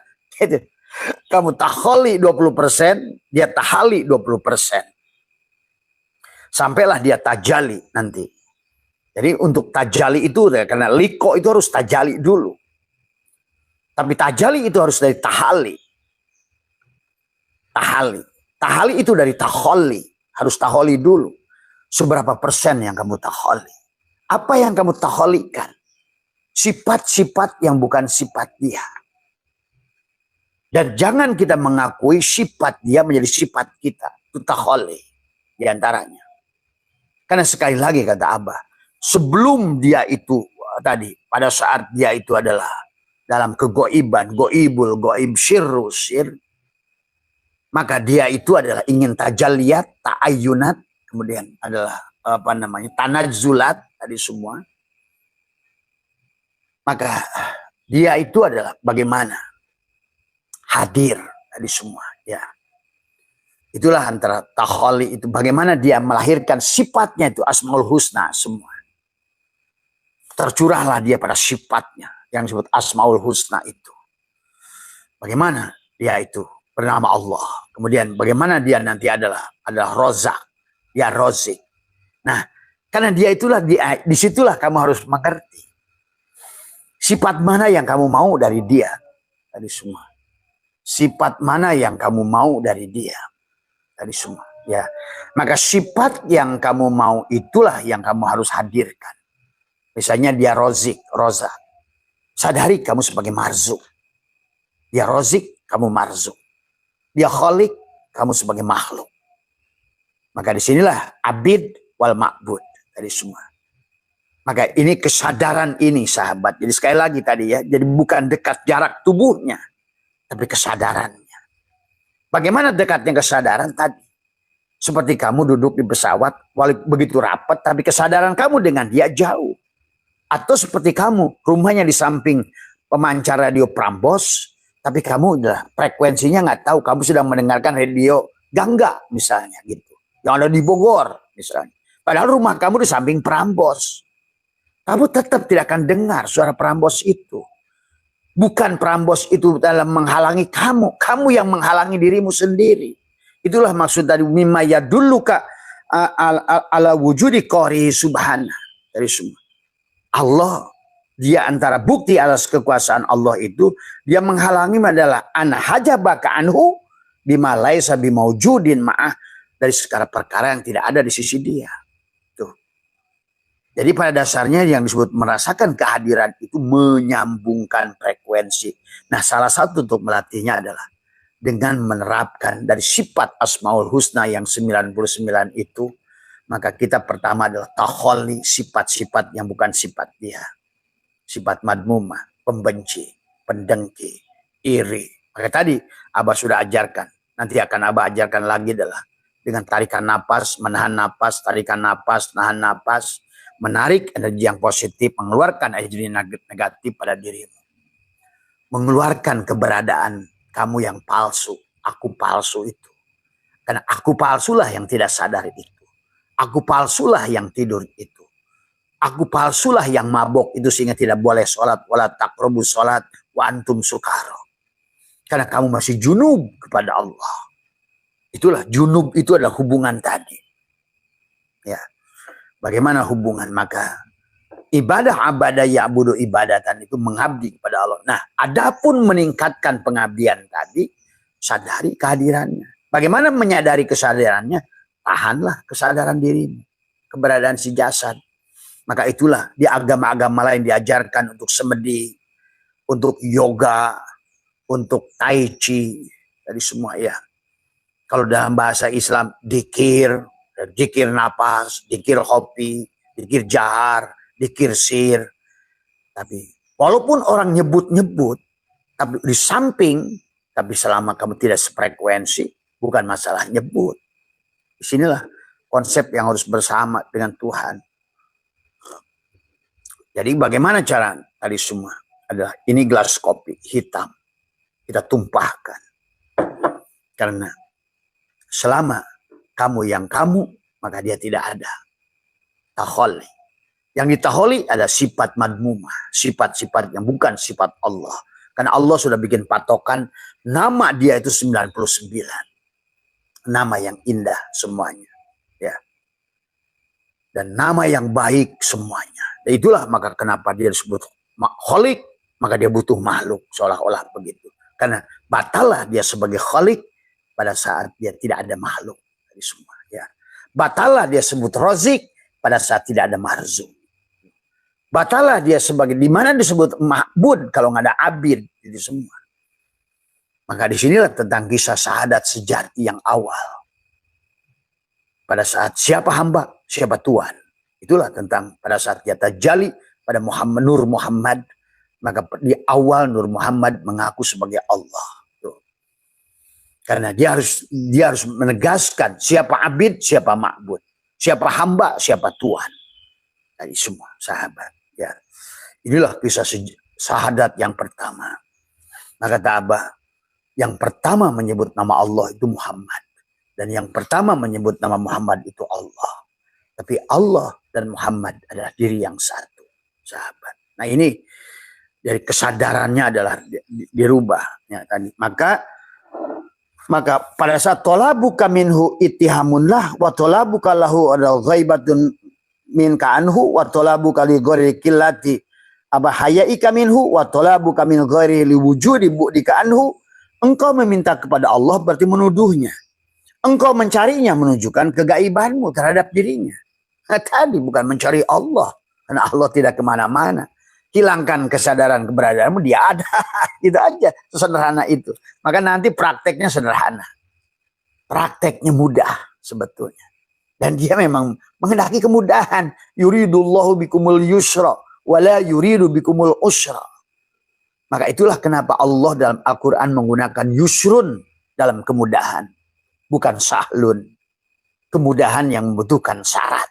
Kamu taholi 20%, dia tahali 20%. Sampailah dia tajali nanti. Jadi untuk tajali itu, karena liko itu harus tajali dulu. Tapi tajali itu harus dari tahali. Tahali itu dari taholi. Harus taholi dulu. Seberapa persen yang kamu taholi? Apa yang kamu taholikan? Sifat-sifat yang bukan sifat dia. Dan jangan kita mengakui sifat dia menjadi sifat kita. Itu taholi diantaranya. Karena sekali lagi kata Abah, sebelum dia itu tadi, pada saat dia itu adalah dalam kegoiban, goibul, goib syirru, syir, maka dia itu adalah ingin tajalliyat, ta'ayyunat, kemudian adalah tanazzulat tadi semua. Maka dia itu adalah bagaimana hadir tadi semua, ya. Itulah antara takholi itu bagaimana dia melahirkan sifatnya itu Asmaul Husna semua. Tercurahlah dia pada sifatnya yang disebut Asmaul Husna itu. Bagaimana dia itu bernama Allah. Kemudian bagaimana dia nanti adalah Rozak, dia Rozik. Nah, karena dia itulah disitulah kamu harus mengerti sifat mana yang kamu mau dari dia tadi semua. Sifat mana yang kamu mau dari dia tadi semua. Ya, maka sifat yang kamu mau itulah yang kamu harus hadirkan. Misalnya dia Rozik, Rozak. Sadari kamu sebagai marzuk. Dia Rozik, kamu marzuk. Dia Khalik, kamu sebagai makhluk. Maka disinilah abid wal ma'bud tadi semua. Maka ini kesadaran ini sahabat. Jadi sekali lagi tadi ya, jadi bukan dekat jarak tubuhnya, tapi kesadarannya. Bagaimana dekatnya kesadaran tadi? Seperti kamu duduk di pesawat, begitu rapat, tapi kesadaran kamu dengan dia jauh. Atau seperti kamu, rumahnya di samping pemancar radio Prambors, tapi kamu udah frekuensinya nggak tahu, kamu sedang mendengarkan radio Gangga misalnya gitu. Yang ada di Bogor misalnya. Padahal rumah kamu di samping Prambors. Kamu tetap tidak akan dengar suara Prambors itu. Bukan Prambors itu dalam menghalangi kamu. Kamu yang menghalangi dirimu sendiri. Itulah maksud dari mimma yadulluka ala wujudi qori subhana. Dari semua. Allah, dia antara bukti atas kekuasaan Allah itu, dia menghalangi adalah an hajabaka anhu bima laisa bimaujudin ma'ah, dari segala perkara yang tidak ada di sisi dia. Tuh. Jadi pada dasarnya yang disebut merasakan kehadiran itu menyambungkan frekuensi. Nah, salah satu untuk melatihnya adalah dengan menerapkan dari sifat Asmaul Husna yang 99 itu, maka kita pertama adalah takholi sifat-sifat yang bukan sifat dia. Sifat madmumah, pembenci, pendengki, iri. Maka tadi Abah sudah ajarkan. Nanti akan Abah ajarkan lagi adalah dengan tarikan napas, menahan napas, tarikan napas, nahan napas, menarik energi yang positif, mengeluarkan energi negatif pada dirimu. Mengeluarkan keberadaan kamu yang palsu, aku palsu itu. Karena aku palsulah yang tidak sadar itu. Aku palsulah yang tidur itu. Aku palsulah yang mabok itu sehingga tidak boleh sholat, wala taqrabu sholat, wa antum sukaro. Karena kamu masih junub kepada Allah. Itulah junub, itu adalah hubungan tadi. Ya, bagaimana hubungan? Maka ibadah ya'budu ibadatan itu mengabdi kepada Allah. Nah, adapun meningkatkan pengabdian tadi, sadari kehadirannya. Bagaimana menyadari kesadarannya? Tahanlah kesadaran dirimu, keberadaan si jasad. Maka itulah di agama-agama lain diajarkan untuk semedi, untuk yoga, untuk tai chi, dari semua ya. Kalau dalam bahasa Islam, dikir napas, dikir hopi, Dikir jahar, dikir sir. Tapi walaupun orang nyebut-nyebut, tapi di samping, tapi selama kamu tidak sefrekuensi, bukan masalah nyebut. Disinilah konsep yang harus bersama dengan Tuhan. Jadi bagaimana cara tadi semua? Adalah ini gelas kopi hitam. Kita tumpahkan. Karena selama kamu yang kamu, maka dia tidak ada. Taholi. Yang ditaholi ada sifat madmumah. Sifat-sifat yang bukan sifat Allah. Karena Allah sudah bikin patokan. Nama dia itu 99. Nama yang indah semuanya. Ya. Dan nama yang baik semuanya. Dan itulah maka kenapa dia disebut kholik. Maka dia butuh makhluk. Seolah-olah begitu. Karena batalah dia sebagai kholik. Pada saat dia tidak ada makhluk. Dari semua. Ya. Batalah dia sebut rozik. Pada saat tidak ada marzuk. Batalah dia sebagai, di mana disebut ma'bud kalau nggak ada abid. Jadi semua. Maka disinilah tentang kisah syahadat sejati yang awal. Pada saat siapa hamba, siapa Tuhan. Itulah tentang pada saat dia tajali pada Muhammad, Nur Muhammad. Maka di awal Nur Muhammad mengaku sebagai Allah. Tuh. Karena dia harus menegaskan siapa abid, siapa ma'bud. Siapa hamba, siapa Tuhan. Dari semua sahabat. Ya. Inilah kisah syahadat yang pertama. Maka kata Abah, yang pertama menyebut nama Allah itu Muhammad. Dan yang pertama menyebut nama Muhammad itu Allah. Tapi Allah dan Muhammad adalah diri yang satu. Sahabat. Nah ini dari kesadarannya adalah dirubah. Ya, tadi. Maka pada saat tolabuka minhu ittihamunlah wa tolabuka lahu adalah ghaibatun min ka'anhu wa tolabuka li ghairi qillati abahayaika minhu wa tolabuka min ghairi li wujudi bu'dika anhu. Engkau meminta kepada Allah berarti menuduhnya. Engkau mencarinya menunjukkan kegaibanmu terhadap dirinya. Nah, tadi bukan mencari Allah. Karena Allah tidak kemana-mana. Hilangkan kesadaran keberadaanmu, dia ada. Itu aja, sesederhana itu. Maka nanti prakteknya sederhana. Prakteknya mudah sebetulnya. Dan dia memang menghendaki kemudahan. Yuridullahu bikumul yusra, wala yuridu bikumul usra. Maka itulah kenapa Allah dalam Al-Quran menggunakan yusrun dalam kemudahan. Bukan sahlun. Kemudahan yang membutuhkan syarat.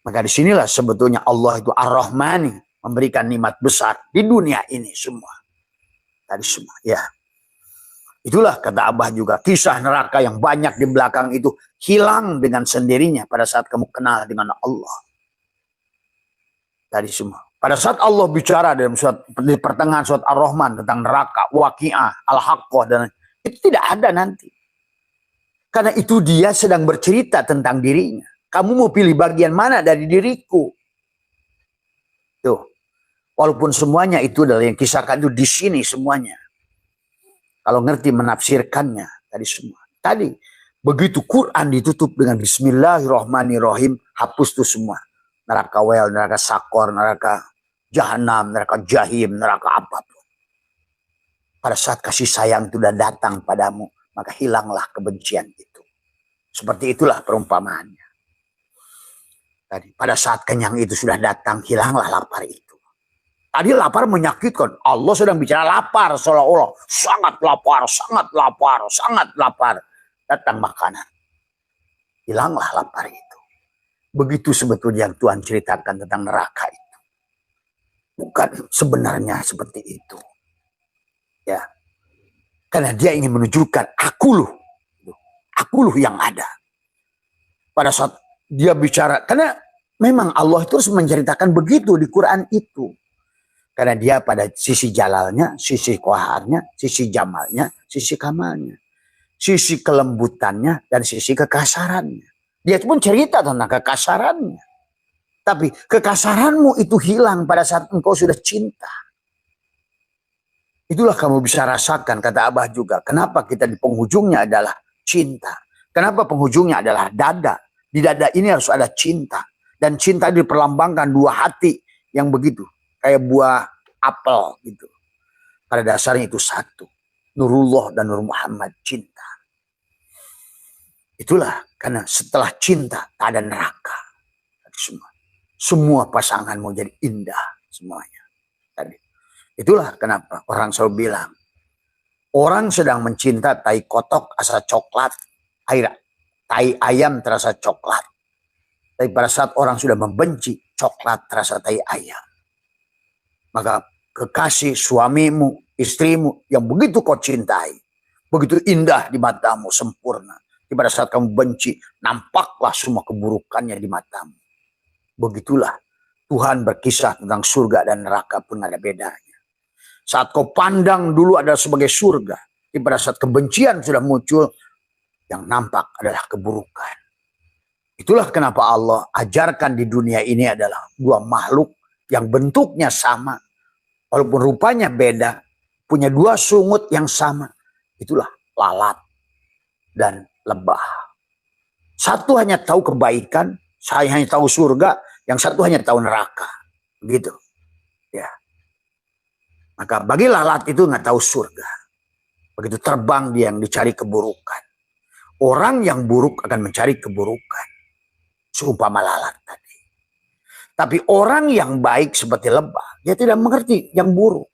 Maka disinilah sebetulnya Allah itu Ar-Rahmani. Memberikan nikmat besar di dunia ini semua. Tadi semua, ya. Itulah kata Abah juga. Kisah neraka yang banyak di belakang itu hilang dengan sendirinya pada saat kamu kenal dengan Allah. Tadi semua. Pada saat Allah bicara dalam di pertengahan surat Ar-Rahman tentang neraka, Waqi'ah, Al-Haqqah, dan itu tidak ada nanti. Karena itu dia sedang bercerita tentang dirinya. Kamu mau pilih bagian mana dari diriku? Tuh. Walaupun semuanya itu adalah yang kisahkan itu di sini semuanya. Kalau ngerti menafsirkannya tadi semua. Tadi begitu Quran ditutup dengan Bismillahirrahmanirrahim, hapus tuh semua. Neraka wel, neraka sakor, neraka jahanam, neraka jahim, neraka apapun. Pada saat kasih sayang itu sudah datang padamu, maka hilanglah kebencian itu. Seperti itulah perumpamaannya. Tadi pada saat kenyang itu sudah datang, hilanglah lapar itu. Tadi lapar menyakitkan. Allah sedang bicara lapar seolah-olah. Sangat lapar, sangat lapar, sangat lapar. Datang makanan. Hilanglah lapar itu. Begitu sebetulnya yang Tuhan ceritakan tentang neraka itu. Bukan sebenarnya seperti itu. Ya. Karena dia ingin menunjukkan aku loh yang ada. Pada saat dia bicara. Karena memang Allah terus menceritakan begitu di Quran itu. Karena dia pada sisi jalalnya, sisi koharnya, sisi jamalnya, sisi kamalnya. Sisi kelembutannya dan sisi kekasarannya. Dia pun cerita tentang kekasarannya. Tapi kekasaranmu itu hilang pada saat engkau sudah cinta. Itulah kamu bisa rasakan, kata Abah juga. Kenapa kita di penghujungnya adalah cinta. Kenapa penghujungnya adalah dada. Di dada ini harus ada cinta. Dan cinta diperlambangkan dua hati yang begitu. Kayak buah apel gitu. Pada dasarnya itu satu. Nurullah dan Nur Muhammad, cinta. Itulah karena setelah cinta tak ada neraka. Semua pasanganmu jadi indah semuanya. Tadi. Itulah kenapa orang selalu bilang, orang sedang mencinta tai kotok asa coklat, tai ayam terasa coklat. Tapi pada saat orang sudah membenci coklat terasa tai ayam, maka kekasih suamimu, istrimu yang begitu kau cintai, begitu indah di matamu, sempurna. Tapi pada saat kamu benci, nampaklah semua keburukannya di matamu. Begitulah Tuhan berkisah tentang surga dan neraka pun ada bedanya. Saat kau pandang dulu adalah sebagai surga, tapi pada saat kebencian sudah muncul, yang nampak adalah keburukan. Itulah kenapa Allah ajarkan di dunia ini adalah dua makhluk yang bentuknya sama, walaupun rupanya beda, punya dua sungut yang sama. Itulah lalat dan lebah. Satu hanya tahu kebaikan, saya hanya tahu surga, yang satu hanya tahu neraka. Begitu. Ya. Maka bagi lalat itu nggak tahu surga. Begitu terbang dia yang dicari keburukan. Orang yang buruk akan mencari keburukan. Seumpama lalat tadi. Tapi orang yang baik seperti lebah, dia tidak mengerti yang buruk.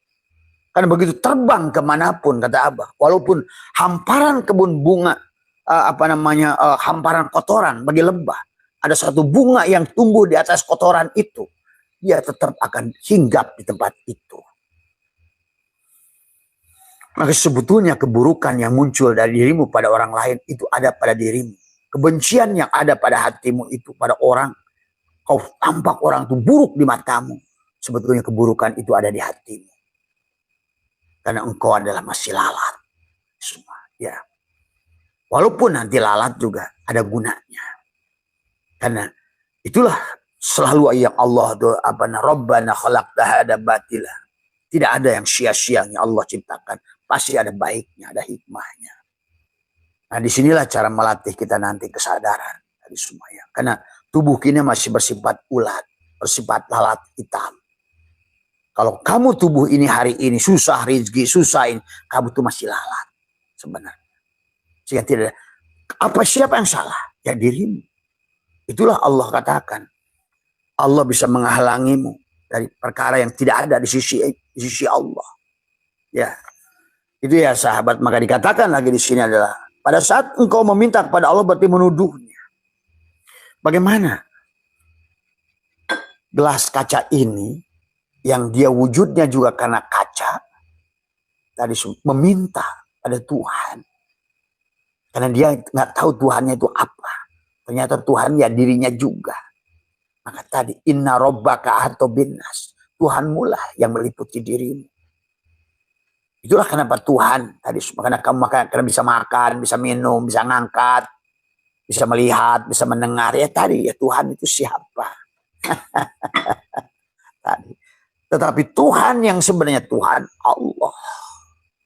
Karena begitu terbang kemanapun, kata Abah, walaupun hamparan kebun bunga, hamparan kotoran bagi lebah, ada satu bunga yang tumbuh di atas kotoran itu, dia tetap akan hinggap di tempat itu. Maka sebetulnya keburukan yang muncul dari dirimu pada orang lain itu ada pada dirimu. Kebencian yang ada pada hatimu itu pada orang, kau tampak orang itu buruk di matamu, sebetulnya keburukan itu ada di hatimu. Karena engkau adalah masih lalat. Semua, ya. Walaupun nanti lalat juga ada gunanya. Karena itulah selalu yang Allah itu Rabbana khalaqta hada batila. Tidak ada yang sia-sia yang Allah ciptakan. Pasti ada baiknya, ada hikmahnya. Nah, disinilah cara melatih kita nanti kesadaran dari semuanya. Karena tubuh kita masih bersifat ulat, bersifat lalat hitam. Kalau kamu tubuh ini hari ini susah rezeki, susahin, kamu tuh masih lalat sebenarnya. Sehingga tidak siapa yang salah? Ya dirimu. Itulah Allah katakan. Allah bisa menghalangimu dari perkara yang tidak ada di sisi Allah. Ya. Itu ya sahabat, maka dikatakan lagi di sini adalah pada saat engkau meminta kepada Allah berarti menuduhnya. Bagaimana gelas kaca ini yang dia wujudnya juga karena kaca tadi meminta pada Tuhan karena dia nggak tahu Tuhannya itu apa, ternyata Tuhan ya dirinya juga. Maka tadi inna rabbaka atau binas, Tuhanmu lah yang meliputi dirimu. Itulah kenapa Tuhan tadi karena kamu karena bisa makan, bisa minum, bisa ngangkat, bisa melihat, bisa mendengar, ya tadi ya Tuhan itu siapa? Tadi. Tetapi Tuhan yang sebenarnya Tuhan Allah.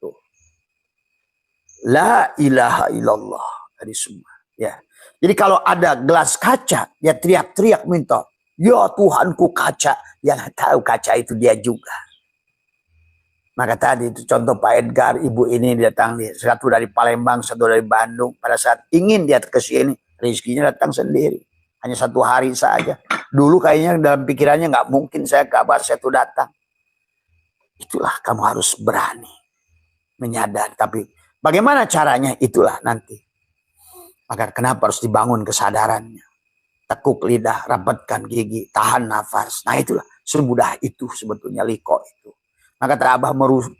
Tuh. La ilaha illallah. Tadi semua. Ya. Jadi kalau ada gelas kaca, dia teriak-teriak minta, ya Tuhanku kaca. Yang tahu kaca itu dia juga. Maka tadi itu contoh Pak Edgar, ibu ini datang, satu dari Palembang, satu dari Bandung. Pada saat ingin dia ke sini, rezekinya datang sendiri. Hanya 1 hari saja. Dulu kayaknya dalam pikirannya nggak mungkin saya kabar saya tuh datang. Itulah kamu harus berani menyadari. Tapi bagaimana caranya? Itulah nanti. Maka kenapa harus dibangun kesadarannya? Tekuk lidah, rapatkan gigi, tahan nafas. Nah itulah semudah itu sebetulnya liko itu. Maka Abah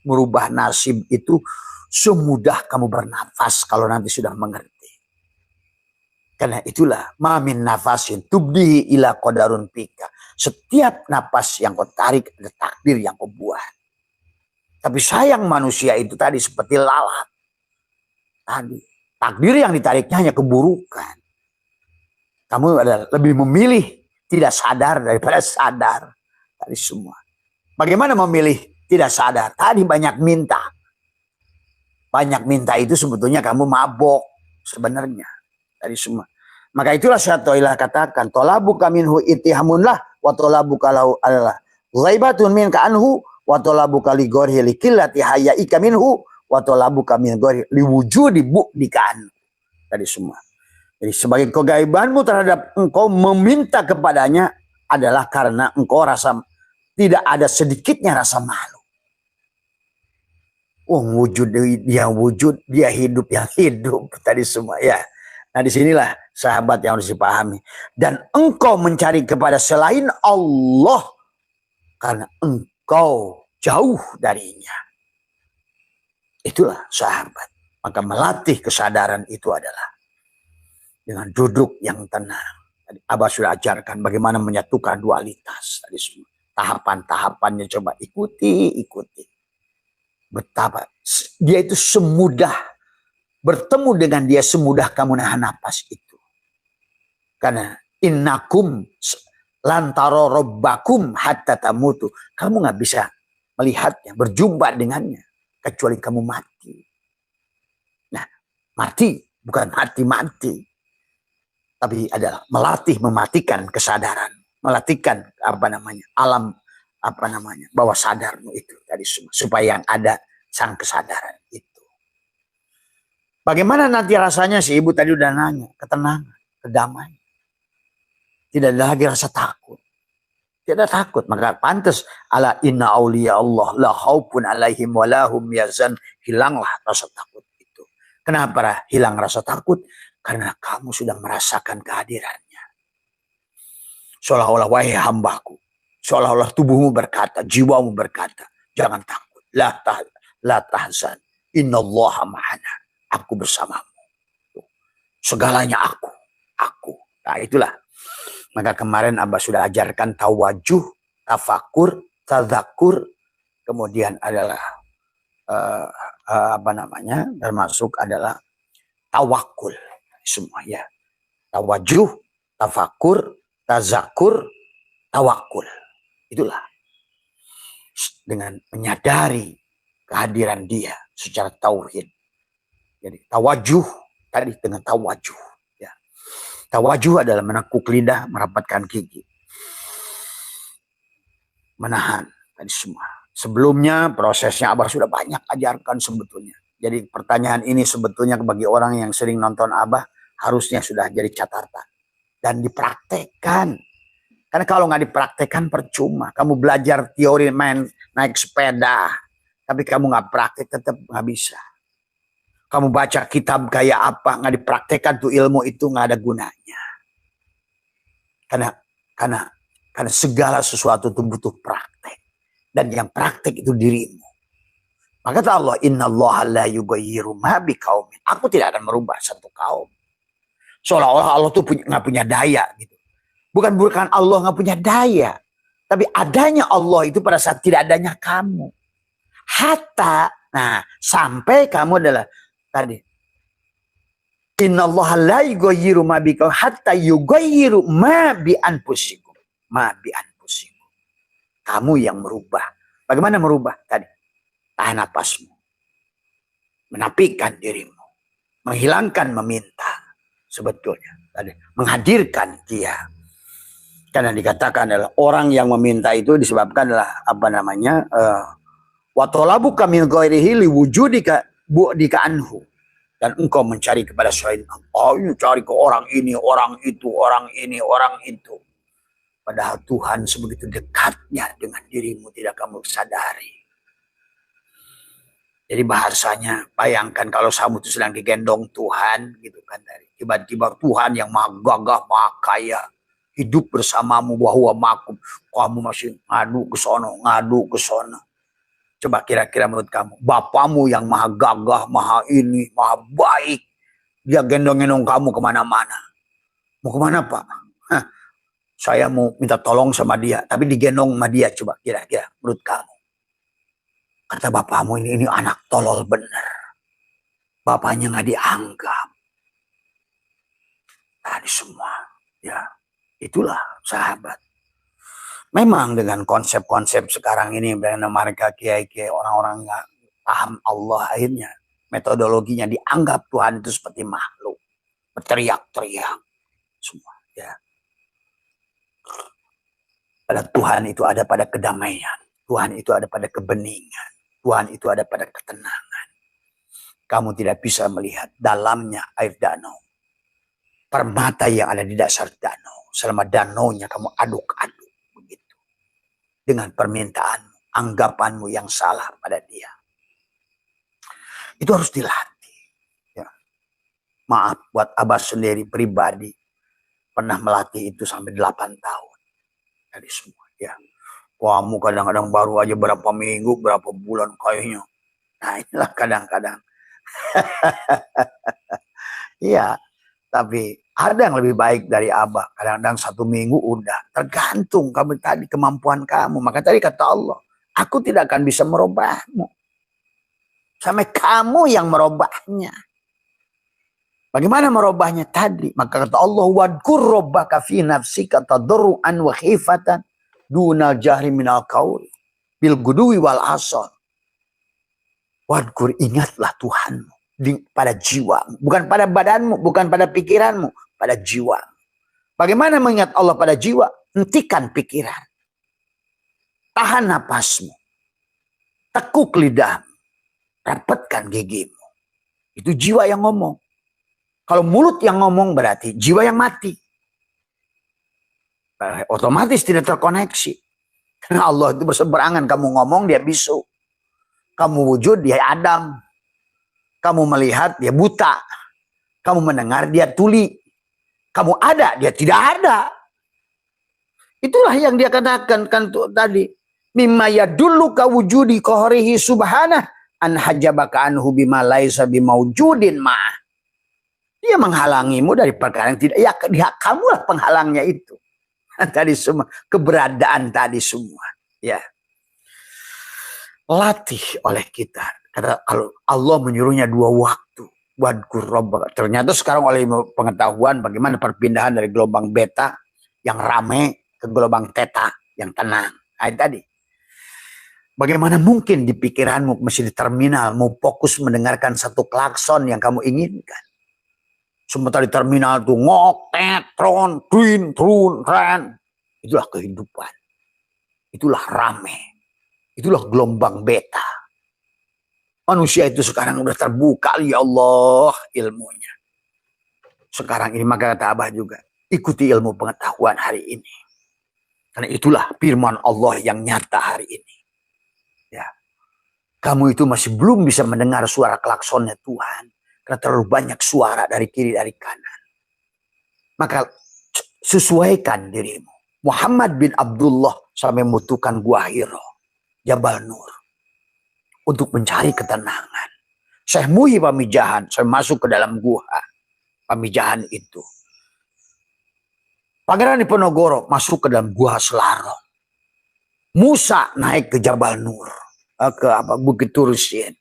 merubah nasib itu semudah kamu bernafas kalau nanti sudah mengerti. Karena itulah mamin nafasin tubdihi ila qadarun pika. Setiap napas yang kau tarik ada takdir yang kau buat. Tapi sayang manusia itu tadi seperti lalat. Tadi takdir yang ditariknya hanya keburukan. Kamu adalah lebih memilih tidak sadar daripada sadar. Tadi semua. Bagaimana memilih tidak sadar? Tadi banyak minta. Banyak minta itu sebetulnya kamu mabok sebenarnya. Tadi semua. Maka itulah syatoilah katakan tolabuka minhu itihamunlah wa tolabuka lahu Allah ghaibatun minka anhu wa tolabuka li ghorhi li qillati hayaika minhu wa tolabuka min ghorhi li wujudi bu'dika anhu. Tadi semua. Jadi sebagai kegaibanmu terhadap engkau meminta kepadanya adalah karena engkau tidak ada sedikitnya rasa malu. Wujud dia hidup yang hidup tadi semua ya. Nah disinilah sahabat yang harus dipahami. Dan engkau mencari kepada selain Allah karena engkau jauh darinya. Itulah sahabat. Maka melatih kesadaran itu adalah dengan duduk yang tenang. Tadi Abah sudah ajarkan bagaimana menyatukan dualitas. Tadi semua tahapan-tahapannya coba ikuti. Betapa dia itu semudah, bertemu dengan dia semudah kamu nahan napas itu. Karena innakum lantaro robbakum hatta tamutu. Kamu nggak bisa melihatnya, berjumpa dengannya kecuali kamu mati. Nah, mati bukan mati, tapi adalah mematikan kesadaran, melatihkan alam bawah sadarmu itu tadi supaya yang ada sang kesadaran itu. Bagaimana nanti rasanya sih ibu tadi udah nanya, ketenangan, kedamaian. Tidak ada lagi rasa takut. Tidak takut, maka pantas ala inna auliya Allah la khaufun alaihim wa lahum yazan. Hilanglah rasa takut itu. Kenapa hilang rasa takut? Karena kamu sudah merasakan kehadirannya. Seolah-olah wahai hambaku, seolah-olah tubuhmu berkata, jiwamu berkata, jangan takut. La tahzan. Innallaha ma'ana. Aku bersamamu. Segalanya aku. Nah itulah. Maka kemarin Abah sudah ajarkan tawajuh, tafakur, tadzakur. Kemudian adalah termasuk adalah tawakul. Semua ya. Tawajuh, tafakur, tazakur, tawakul. Itulah. Dengan menyadari kehadiran dia secara tauhid. Jadi tawajuh tadi dengan tawajuh. Ya. Tawajuh adalah menekuk lidah, merapatkan gigi. Menahan tadi semua. Sebelumnya prosesnya Abah sudah banyak ajarkan sebetulnya. Jadi pertanyaan ini sebetulnya bagi orang yang sering nonton Abah harusnya sudah jadi catatan. Dan dipraktekkan. Karena kalau nggak dipraktekkan percuma. Kamu belajar teori naik sepeda. Tapi kamu nggak praktek tetap nggak bisa. Kamu baca kitab kayak apa, nggak dipraktekkan tuh ilmu itu nggak ada gunanya. Karena segala sesuatu itu butuh praktek. Dan yang praktek itu dirimu. Maka kata Allah, innallaha la yughayyiru ma biqaumin. Aku tidak akan merubah satu kaum. Seolah-olah Allah tuh nggak punya daya gitu. Bukan Allah nggak punya daya. Tapi adanya Allah itu pada saat tidak adanya kamu. Sampai kamu adalah tadi. Innallaha la yughayyiru ma biqaumin hatta yughayyiru ma bi anfusikum. Kamu yang merubah. Bagaimana merubah? Tadi. Tahan napasmu. Menapikan dirimu. Menghilangkan meminta. Sebetulnya. Tadi. Menghadirkan dia. Karena dikatakan adalah orang yang meminta itu disebabkan adalah wa talabuka min ghairihi liwujudika bu'dika anhu. Dan engkau mencari kepada selain Allah. Cari ke orang ini, orang itu, orang ini, orang itu. Padahal Tuhan sebegitu dekatnya dengan dirimu tidak kamu sadari. Jadi bahasanya bayangkan kalau kamu itu sedang digendong Tuhan gitu kan dari tiba-tiba Tuhan yang maha gagah, maha kaya hidup bersamamu bahwa makum. Kamu masih ngadu ke sono. Coba kira-kira menurut kamu, bapamu yang maha gagah, maha ini, maha baik, dia gendong-gendong kamu kemana-mana. Mau kemana Pak? Saya mau minta tolong sama dia, tapi digendong sama dia. Coba kira-kira menurut kamu. Kata bapamu ini anak tolol bener. Bapaknya nggak dianggap. Tadi semua, ya. Itulah sahabat. Memang dengan konsep-konsep sekarang ini, mereka kiai-kiai orang-orang nggak paham Allah akhirnya. Metodologinya dianggap Tuhan itu seperti makhluk. Berteriak-teriak. Semua, ya. Pada Tuhan itu ada pada kedamaian. Tuhan itu ada pada kebeningan. Tuhan itu ada pada ketenangan. Kamu tidak bisa melihat dalamnya air danau. permata yang ada di dasar danau. Selama danaunya kamu aduk-aduk begitu. Dengan permintaanmu, anggapanmu yang salah pada dia. Itu harus dilatih. Ya. Maaf buat Abah sendiri pribadi. Pernah melatih itu sampai 8 tahun. Dari semua. Ya. Kamu kadang-kadang baru aja berapa minggu, berapa bulan kayaknya. Nah inilah kadang-kadang. Iya. Tapi ada yang lebih baik dari Abah. Kadang-kadang 1 minggu udah. Tergantung kamu tadi kemampuan kamu. Maka tadi kata Allah, aku tidak akan bisa merubahmu. Sampai kamu yang merubahnya. Bagaimana merubahnya tadi? Maka kata Allah, wadkur rabbaka fi nafsika tadarruan wa khifatan duna jahri minal qaul bil guduwi wal asal. Wadkur, ingatlah Tuhanmu pada jiwa, bukan pada badanmu, bukan pada pikiranmu, pada jiwa. Bagaimana mengingat Allah pada jiwa? Hentikan pikiran. Tahan napasmu. Tekuk lidahmu. Rapatkan gigimu. Itu jiwa yang ngomong. Kalau mulut yang ngomong berarti jiwa yang mati. Otomatis tidak terkoneksi. Karena Allah itu berseberangan. Kamu ngomong dia bisu. Kamu wujud dia Adam. Kamu melihat dia buta. Kamu mendengar dia tuli. Kamu ada dia tidak ada. Itulah yang dia katakan kan tadi. Mimma yadulluka wujudi qahrihi subhanah an hajabaka anhu bima laisa bimaujudin ma'ah. Dia menghalangimu dari perkara yang tidak. Ya kamulah penghalangnya itu. Tadi semua keberadaan tadi semua. Ya. Latih oleh kita. Karena kalau Allah menyuruhnya 2 waktu. Wadkur rabbaka. Ternyata sekarang oleh pengetahuan bagaimana perpindahan dari gelombang beta yang rame ke gelombang theta yang tenang. Nah, tadi. Bagaimana mungkin di pikiranmu masih di terminal mau fokus mendengarkan satu klakson yang kamu inginkan. Sementara di terminal itu ngok, tet, tron, twin, trun, ren. Itulah kehidupan. Itulah rame. Itulah gelombang beta. Manusia itu sekarang udah terbuka, ya Allah, ilmunya. Sekarang ini maka kata Abah juga, ikuti ilmu pengetahuan hari ini. Karena itulah firman Allah yang nyata hari ini. Ya. Kamu itu masih belum bisa mendengar suara klaksonnya Tuhan. Karena terlalu banyak suara dari kiri, dari kanan. Maka sesuaikan dirimu. Muhammad bin Abdullah sampai membutuhkan Gua Hira, Jabal Nur, untuk mencari ketenangan. Syekh Muhi Pamijahan, saya masuk ke dalam gua Pamijahan itu. Pangeran Diponegoro masuk ke dalam gua Selarong. Musa naik ke Jabal Nur, ke Bukit Tursin.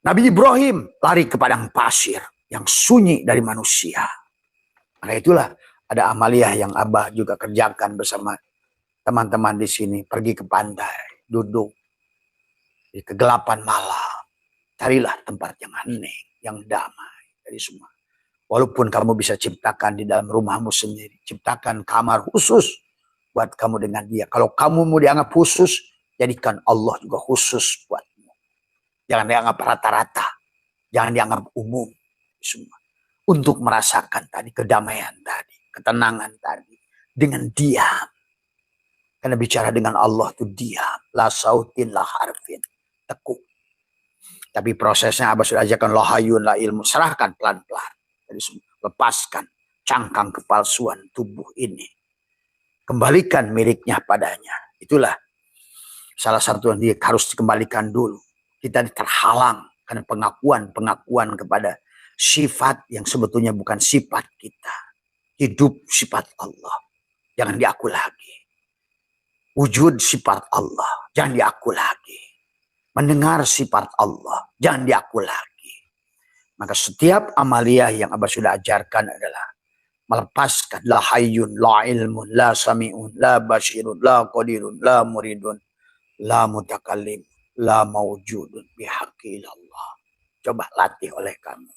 Nabi Ibrahim lari ke padang pasir yang sunyi dari manusia. Maka itulah ada amaliyah yang Abah juga kerjakan bersama teman-teman di sini. Pergi ke pantai, duduk di kegelapan malam. Carilah tempat yang hening, yang damai dari semua. Walaupun kamu bisa ciptakan di dalam rumahmu sendiri. Ciptakan kamar khusus buat kamu dengan dia. Kalau kamu mau dianggap khusus, jadikan Allah juga khusus buatmu. Jangan dianggap rata-rata. Jangan dianggap umum. Semua. Untuk merasakan tadi kedamaian tadi. Ketenangan tadi. Dengan diam. Karena bicara dengan Allah itu diam. La sautin, la harfin. Tekuk. Tapi prosesnya Abah sudah ajarkan la hayun, la ilmu. Serahkan pelan-pelan. Jadi lepaskan cangkang kepalsuan tubuh ini. Kembalikan miliknya padanya. Itulah salah satu yang dia harus dikembalikan dulu. Kita terhalang karena pengakuan kepada sifat yang sebetulnya bukan sifat kita. Hidup sifat Allah. Jangan diaku lagi. Wujud sifat Allah. Jangan diaku lagi. Mendengar sifat Allah. Jangan diaku lagi. Maka setiap amaliyah yang Abah sudah ajarkan adalah melepaskan la hayyun, la ilmun, la sami'un, la basirun, la qadirun, la muridun, la mutakallim, la mawjudun bihaqqi ilallah. Coba latih oleh kamu.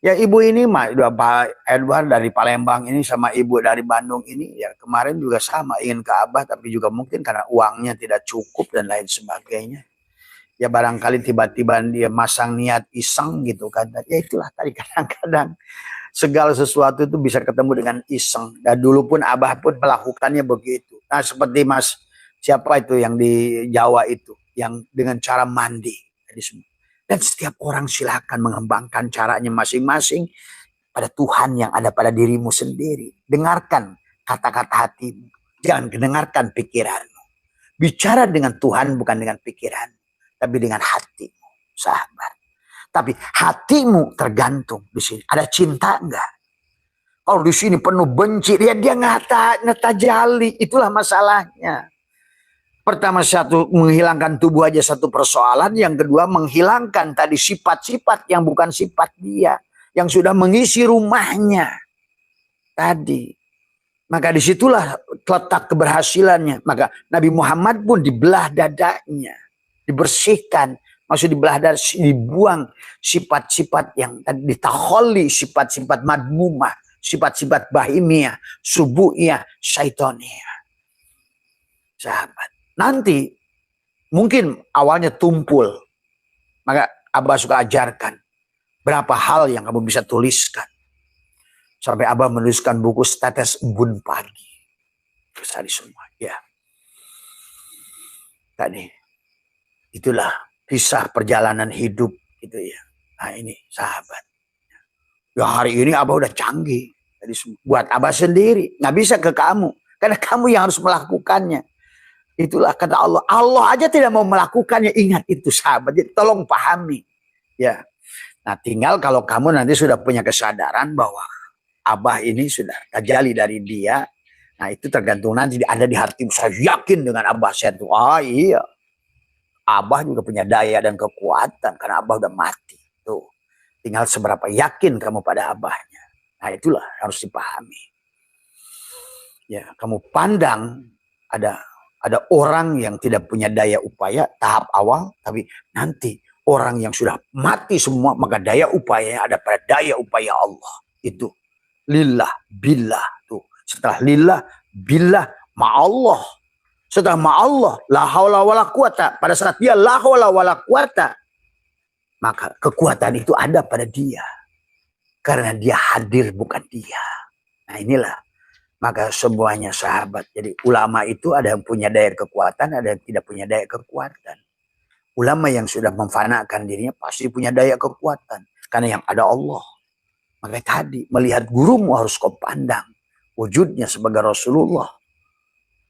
Ya ibu ini Pak Edward dari Palembang ini sama ibu dari Bandung ini ya kemarin juga sama ingin ke Abah tapi juga mungkin karena uangnya tidak cukup dan lain sebagainya. Ya barangkali tiba-tiba dia masang niat iseng gitu kan. Ya itulah tadi kadang-kadang segala sesuatu itu bisa ketemu dengan iseng. Dan dulu pun Abah pun melakukannya begitu. Nah seperti Mas, siapa itu yang di Jawa itu, yang dengan cara mandi. Dan setiap orang silakan mengembangkan caranya masing-masing pada Tuhan yang ada pada dirimu sendiri. Dengarkan kata-kata hatimu. Jangan dengarkan pikiranmu. Bicara dengan Tuhan bukan dengan pikiran, tapi dengan hatimu, sahabat. Tapi hatimu tergantung di sini. Ada cinta enggak? Kalau di sini penuh benci, dia ngata jali. Itulah masalahnya. Pertama satu, menghilangkan tubuh aja satu persoalan. Yang kedua, menghilangkan tadi sifat-sifat yang bukan sifat dia. Yang sudah mengisi rumahnya tadi. Maka disitulah letak keberhasilannya. Maka Nabi Muhammad pun dibelah dadanya. Dibersihkan. Maksud dibelah dada, dibuang sifat-sifat yang tadi ditakholi, sifat-sifat madmumah, sifat-sifat bahimiyah, subuhiyah, syaitoniyah. Sahabat. Nanti mungkin awalnya tumpul. Maka Abah suka ajarkan berapa hal yang kamu bisa tuliskan. Sampai Abah menuliskan buku Tetes Embun Pagi. Besar semua. Ya. Tadi. Itulah kisah perjalanan hidup. Gitu ya. Nah ini sahabat. Ya hari ini Abah udah canggih. Jadi buat Abah sendiri. Nggak bisa ke kamu. Karena kamu yang harus melakukannya. Itulah kata Allah. Allah aja tidak mau melakukannya. Ingat itu sahabat. Jadi tolong pahami. Ya. Nah tinggal kalau kamu nanti sudah punya kesadaran bahwa Abah ini sudah tajali dari dia. Nah itu tergantung nanti ada di hatimu. Saya yakin dengan Abah saya itu. Iya. Abah juga punya daya dan kekuatan. Karena Abah udah mati. Tuh. Tinggal seberapa yakin kamu pada Abahnya. Nah itulah harus dipahami. Ya, kamu pandang ada orang yang tidak punya daya upaya tahap awal. Tapi nanti orang yang sudah mati semua. Maka daya upaya ada pada daya upaya Allah. Itu. Lillah, billah. Tuh. Setelah lillah, billah, ma'allah. Setelah ma'allah, la haula wala quwata. Pada saat dia la haula wala quwata, maka kekuatan itu ada pada dia. Karena dia hadir bukan dia. Nah inilah. Maka semuanya sahabat. Jadi ulama itu ada yang punya daya kekuatan, ada yang tidak punya daya kekuatan. Ulama yang sudah memfanakan dirinya pasti punya daya kekuatan. Karena yang ada Allah. Maka tadi melihat gurumu harus kau pandang wujudnya sebagai Rasulullah.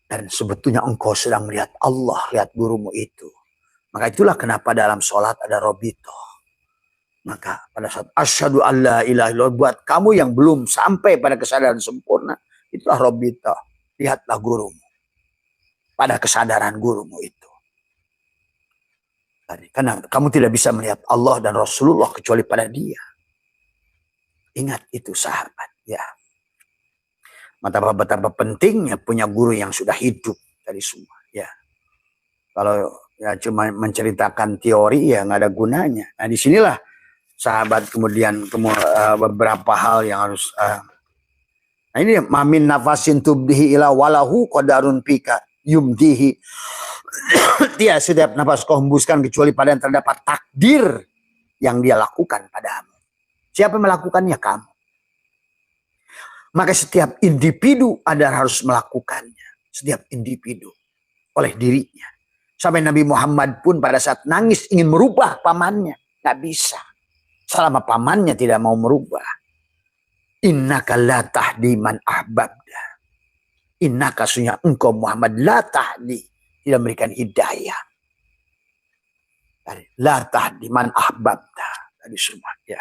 Dan sebetulnya engkau sedang melihat Allah, lihat gurumu itu. Maka itulah kenapa dalam sholat ada robito. Maka pada saat asyhadu alla ilaha illallah, buat kamu yang belum sampai pada kesadaran sempurna, itulah robito. Lihatlah gurumu. Pada kesadaran gurumu itu. Karena kamu tidak bisa melihat Allah dan Rasulullah kecuali pada dia. Ingat itu sahabat. Ya. Betapa pentingnya punya guru yang sudah hidup dari semua. Ya. Kalau ya cuma menceritakan teori ya nggak ada gunanya. Nah disinilah sahabat kemudian beberapa hal yang harus. Nah ini mamin nafasin tubdihi ila walahu qadarun pika yumdihi. Dia setiap nafas kau hembuskan kecuali pada yang terdapat takdir yang dia lakukan padamu. Siapa yang melakukannya? Kamu. Maka setiap individu harus melakukannya. Setiap individu. Oleh dirinya. Sampai Nabi Muhammad pun pada saat nangis ingin merubah pamannya. Gak bisa. Selama pamannya tidak mau merubah. Innaka la tahdi man ahbabda. Innaka sunya engkau Muhammad la tahdi. Tidak memberikan hidayah. La tahdi man ahbabda. Tadi semua. Ya.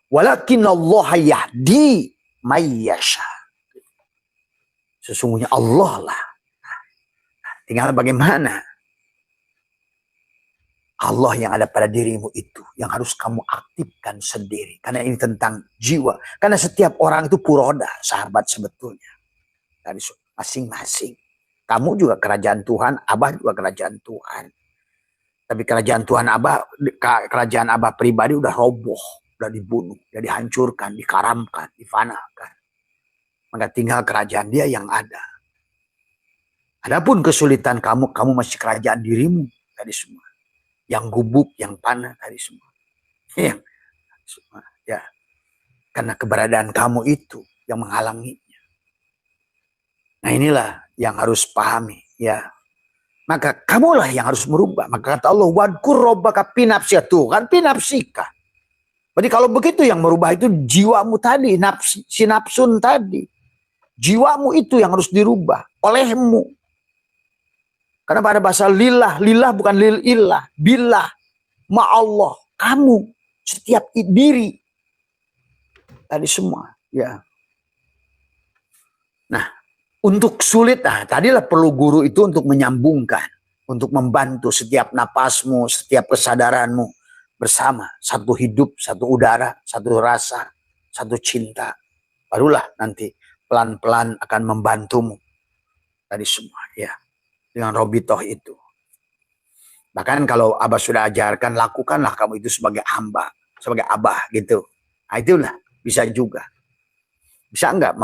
Walakin Allah yahdi mayyasha. Sesungguhnya Allah lah. Tinggal bagaimana. Allah yang ada pada dirimu itu. Yang harus kamu aktifkan sendiri. Karena ini tentang jiwa. Karena setiap orang itu puroda. Sahabat sebetulnya. Dari masing-masing. Kamu juga kerajaan Tuhan. Abah juga kerajaan Tuhan. Tapi kerajaan Tuhan Abah. Kerajaan Abah pribadi udah roboh. Udah dibunuh, udah dihancurkan, dikaramkan, difanakan. Maka tinggal kerajaan dia yang ada. Adapun kesulitan kamu masih kerajaan dirimu tadi semua. Yang gubuk, yang panah tadi semua. Ya. Karena keberadaan kamu itu yang menghalanginya. Nah inilah yang harus pahami ya. Maka kamulah yang harus merubah. Maka kata Allah, wadkur robbaka fi nafsika, tuh kan fi nafsika. Jadi kalau begitu yang merubah itu jiwamu tadi, si nafsun tadi. Jiwamu itu yang harus dirubah olehmu. Karena pada bahasa lillah, lillah bukan lillah, billah, ma'allah, kamu, setiap diri. Tadi semua, ya. Nah, untuk sulit, tadilah perlu guru itu untuk menyambungkan, untuk membantu setiap napasmu, setiap kesadaranmu bersama. Satu hidup, satu udara, satu rasa, satu cinta. Barulah nanti pelan-pelan akan membantumu. Tadi semua, ya. Dengan robitoh itu. Bahkan kalau Abah sudah ajarkan, lakukanlah kamu itu sebagai hamba, sebagai Abah gitu. Nah itulah, bisa juga. Bisa enggak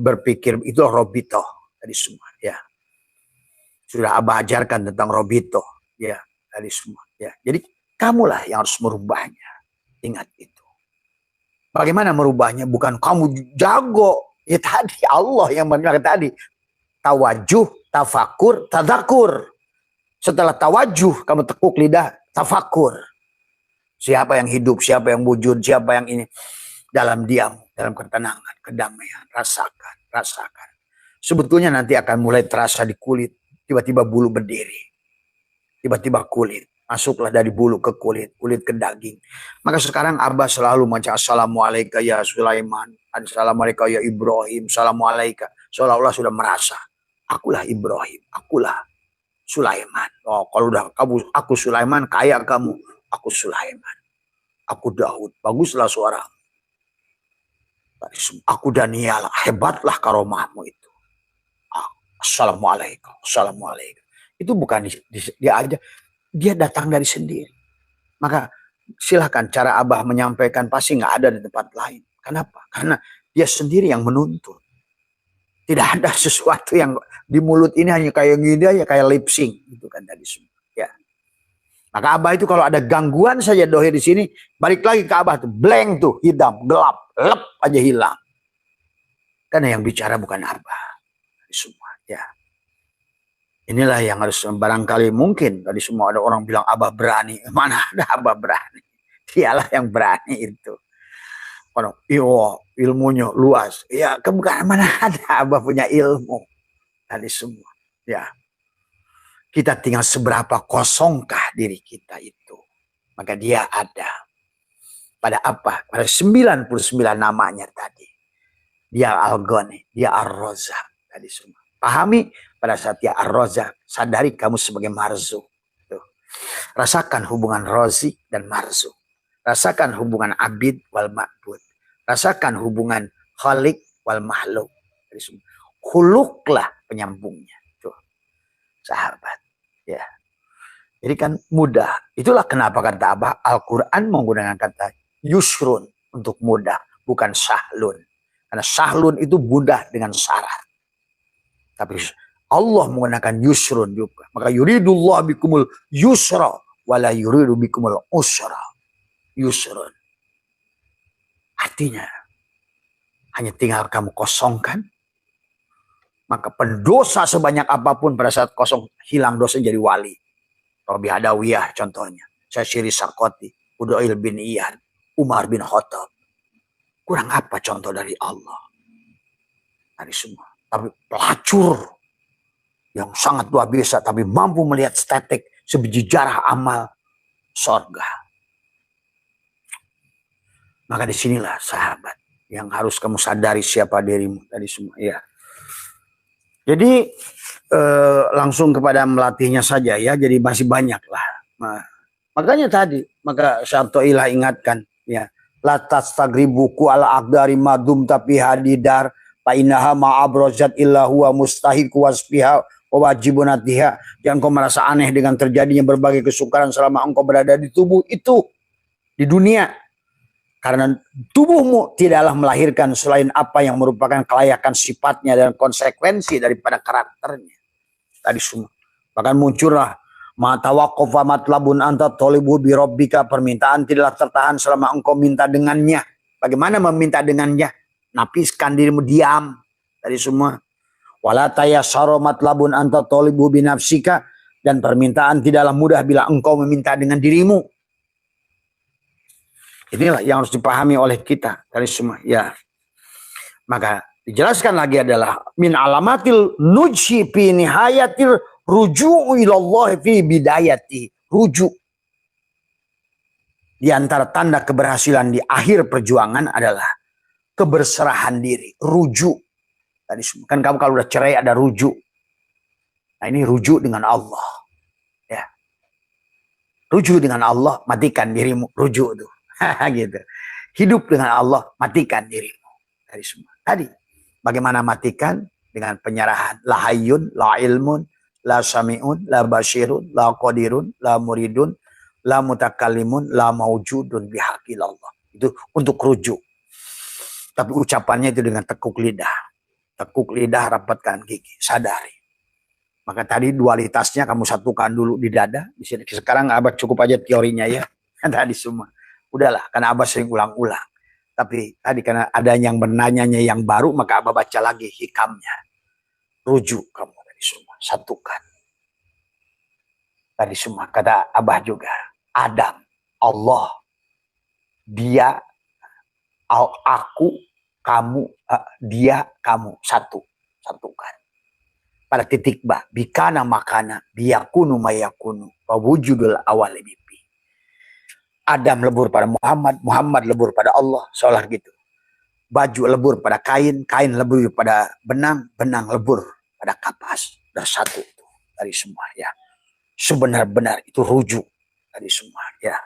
berpikir itu robitoh tadi semua ya. Sudah Abah ajarkan tentang robitoh ya tadi semua ya. Jadi kamulah yang harus merubahnya. Ingat itu. Bagaimana merubahnya? Bukan kamu jago. Ya tadi Allah yang benar tadi. Tawajuh, tafakur, tadakur. Setelah tawajuh kamu tekuk lidah, tafakur. Siapa yang hidup, siapa yang wujud, siapa yang ini. Dalam diam, dalam ketenangan, kedamaian, rasakan, rasakan. Sebetulnya nanti akan mulai terasa di kulit, tiba-tiba bulu berdiri, tiba-tiba kulit, masuklah dari bulu ke kulit, kulit ke daging. Maka sekarang Abah selalu baca Assalamualaikum ya Sulaiman, Assalamualaikum ya Ibrahim, Assalamualaikum. Seolah-olah sudah merasa, akulah Ibrahim, akulah Sulaiman. Oh, kalau udah aku Sulaiman, kaya kamu, aku Sulaiman, aku Daud, baguslah suara. Aku Daniel, hebatlah karomahmu itu. Assalamualaikum, assalamualaikum. Itu bukan dia aja, dia datang dari sendiri. Maka silahkan cara Abah menyampaikan pasti nggak ada di tempat lain. Kenapa? Karena dia sendiri yang menuntut. Tidak ada sesuatu yang di mulut ini hanya kayak gini aja, kayak lip sync gitu kan tadi semua. Ya. Maka Abah itu kalau ada gangguan saja dohir di sini, balik lagi ke Abah tuh, blank tuh, hitam, gelap. Lep aja hilang. Karena yang bicara bukan Abah. Semua ya. Inilah yang harus barangkali mungkin tadi semua ada orang bilang Abah berani. Mana ada Abah berani? Dialah yang berani itu. Orang ilmunya luas. Ya bukan mana ada Abah punya ilmu. Tadi semua. Ya. Kita tinggal seberapa kosongkah diri kita itu. Maka dia ada. Pada apa? Pada 99 namanya tadi. Dia Al-Ghani, dia Ar-Razzaq tadi semua. Pahami pada saat dia Ar-Razzaq, sadari kamu sebagai Marzuq. Rasakan hubungan Razi dan Marzuq. Rasakan hubungan Abid wal Ma'bud. Rasakan hubungan Khalik wal Mahluk. Khuluklah penyambungnya. Tuh. Sahabat. Ya. Jadi kan mudah. Itulah kenapa kata Abah, Al-Quran menggunakan kata yusrun untuk mudah, bukan sahlun. Karena sahlun itu mudah dengan syarat. Tapi Allah menggunakan yusrun juga. Maka yuridullah bikumul yusra wala yuridu bikumul usra. Yusrun. Artinya hanya tinggal kamu kosongkan. Maka pendosa sebanyak apapun pada saat kosong hilang dosa jadi wali. Robi Adawiyah contohnya. Syashiri Sakoti, Udail bin Iyad, Umar bin Khattab. Kurang apa contoh dari Allah? Dari semua. Tapi pelacur yang sangat luar biasa. Tapi mampu melihat statik sebiji jarah amal sorga. Maka disinilah sahabat. Yang harus kamu sadari siapa dirimu. Tadi semua. Ya. Jadi langsung kepada melatihnya saja ya. Jadi masih banyak lah. Nah, makanya tadi. Maka Syarto'ilah ingatkan. Ya. La tastagribuku ala aqdari madum tapi hadidar fa innaha ma'abrojat illa huwa mustahiqu wasfiha wa wajibunatiha. Jangan kau merasa aneh dengan terjadinya berbagai kesukaran selama engkau berada di tubuh itu di dunia. Karena tubuhmu tidaklah melahirkan selain apa yang merupakan kelayakan sifatnya dan konsekuensi daripada karakternya. Tadi semua. Bahkan muncullah Matawaqafa matlabun anta tolibu bi rabbika, permintaan tidaklah tertahan selama engkau minta dengannya. Bagaimana meminta dengannya? Napiskan dirimu, diam tadi semua. Wala tayassara matlabun anta talibu binafsika, dan permintaan tidaklah mudah bila engkau meminta dengan dirimu. Inilah yang harus dipahami oleh kita dari semua. Ya. Maka dijelaskan lagi adalah min alamatil nujhi fi nihayatil ruju'u ilallah fi bidayati. Rujuk. Di antara tanda keberhasilan di akhir perjuangan adalah keberserahan diri, rujuk. Tadi kan kamu kalau udah cerai ada rujuk. Nah ini rujuk dengan Allah. Ya. Rujuk dengan Allah, matikan dirimu, rujuk tuh. Gitu. Hidup dengan Allah, matikan dirimu. Tadi semua. Tadi bagaimana matikan? Dengan penyerahan. La hayyun, la ilmun, la sami'un, la basyirun, la qadirun, la muridun, la mutakallimun, la maujudun bihaqil Allah. Itu untuk rujuk. Tapi ucapannya itu dengan tekuk lidah. Tekuk lidah, rapatkan gigi, sadari. Maka tadi dualitasnya kamu satukan dulu di dada. Di sini. Sekarang Abah cukup aja teorinya ya. Tadi semua. Udahlah, karena Abah sering ulang-ulang. Tapi tadi karena ada yang bernanyanya yang baru, maka Abah baca lagi hikamnya. Rujuk kamu tadi semua. Satukan. Tadi semua kata Abah juga. Adam, Allah, dia, aku, kamu, dia, kamu. Satukan. Pada titik ba. Bikana makana, biyakunu mayakunu. Wawujudul awal bibi. Adam lebur pada Muhammad, Muhammad lebur pada Allah. Seolah gitu. Baju lebur pada kain, kain lebur pada benang, benang lebur pada kapas. Sudah satu itu dari semua ya. Sebenar-benar itu rujuk dari semua ya.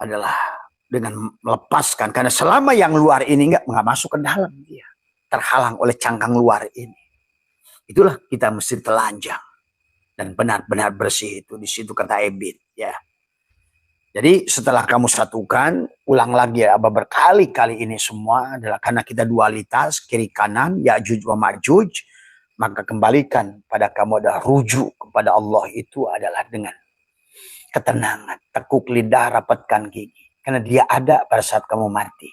Adalah dengan melepaskan. Karena selama yang luar ini nggak masuk ke dalam dia. Terhalang oleh cangkang luar ini. Itulah kita mesti telanjang. Dan benar-benar bersih itu. Di situ kata Ebit ya. Jadi setelah kamu satukan, ulang lagi ya, Abah berkali-kali ini semua adalah karena kita dualitas, kiri kanan, Ya'juj wa Ma'juj, maka kembalikan pada kamu ada rujuk kepada Allah itu adalah dengan ketenangan, tekuk lidah, rapatkan gigi. Karena dia ada pada saat kamu mati.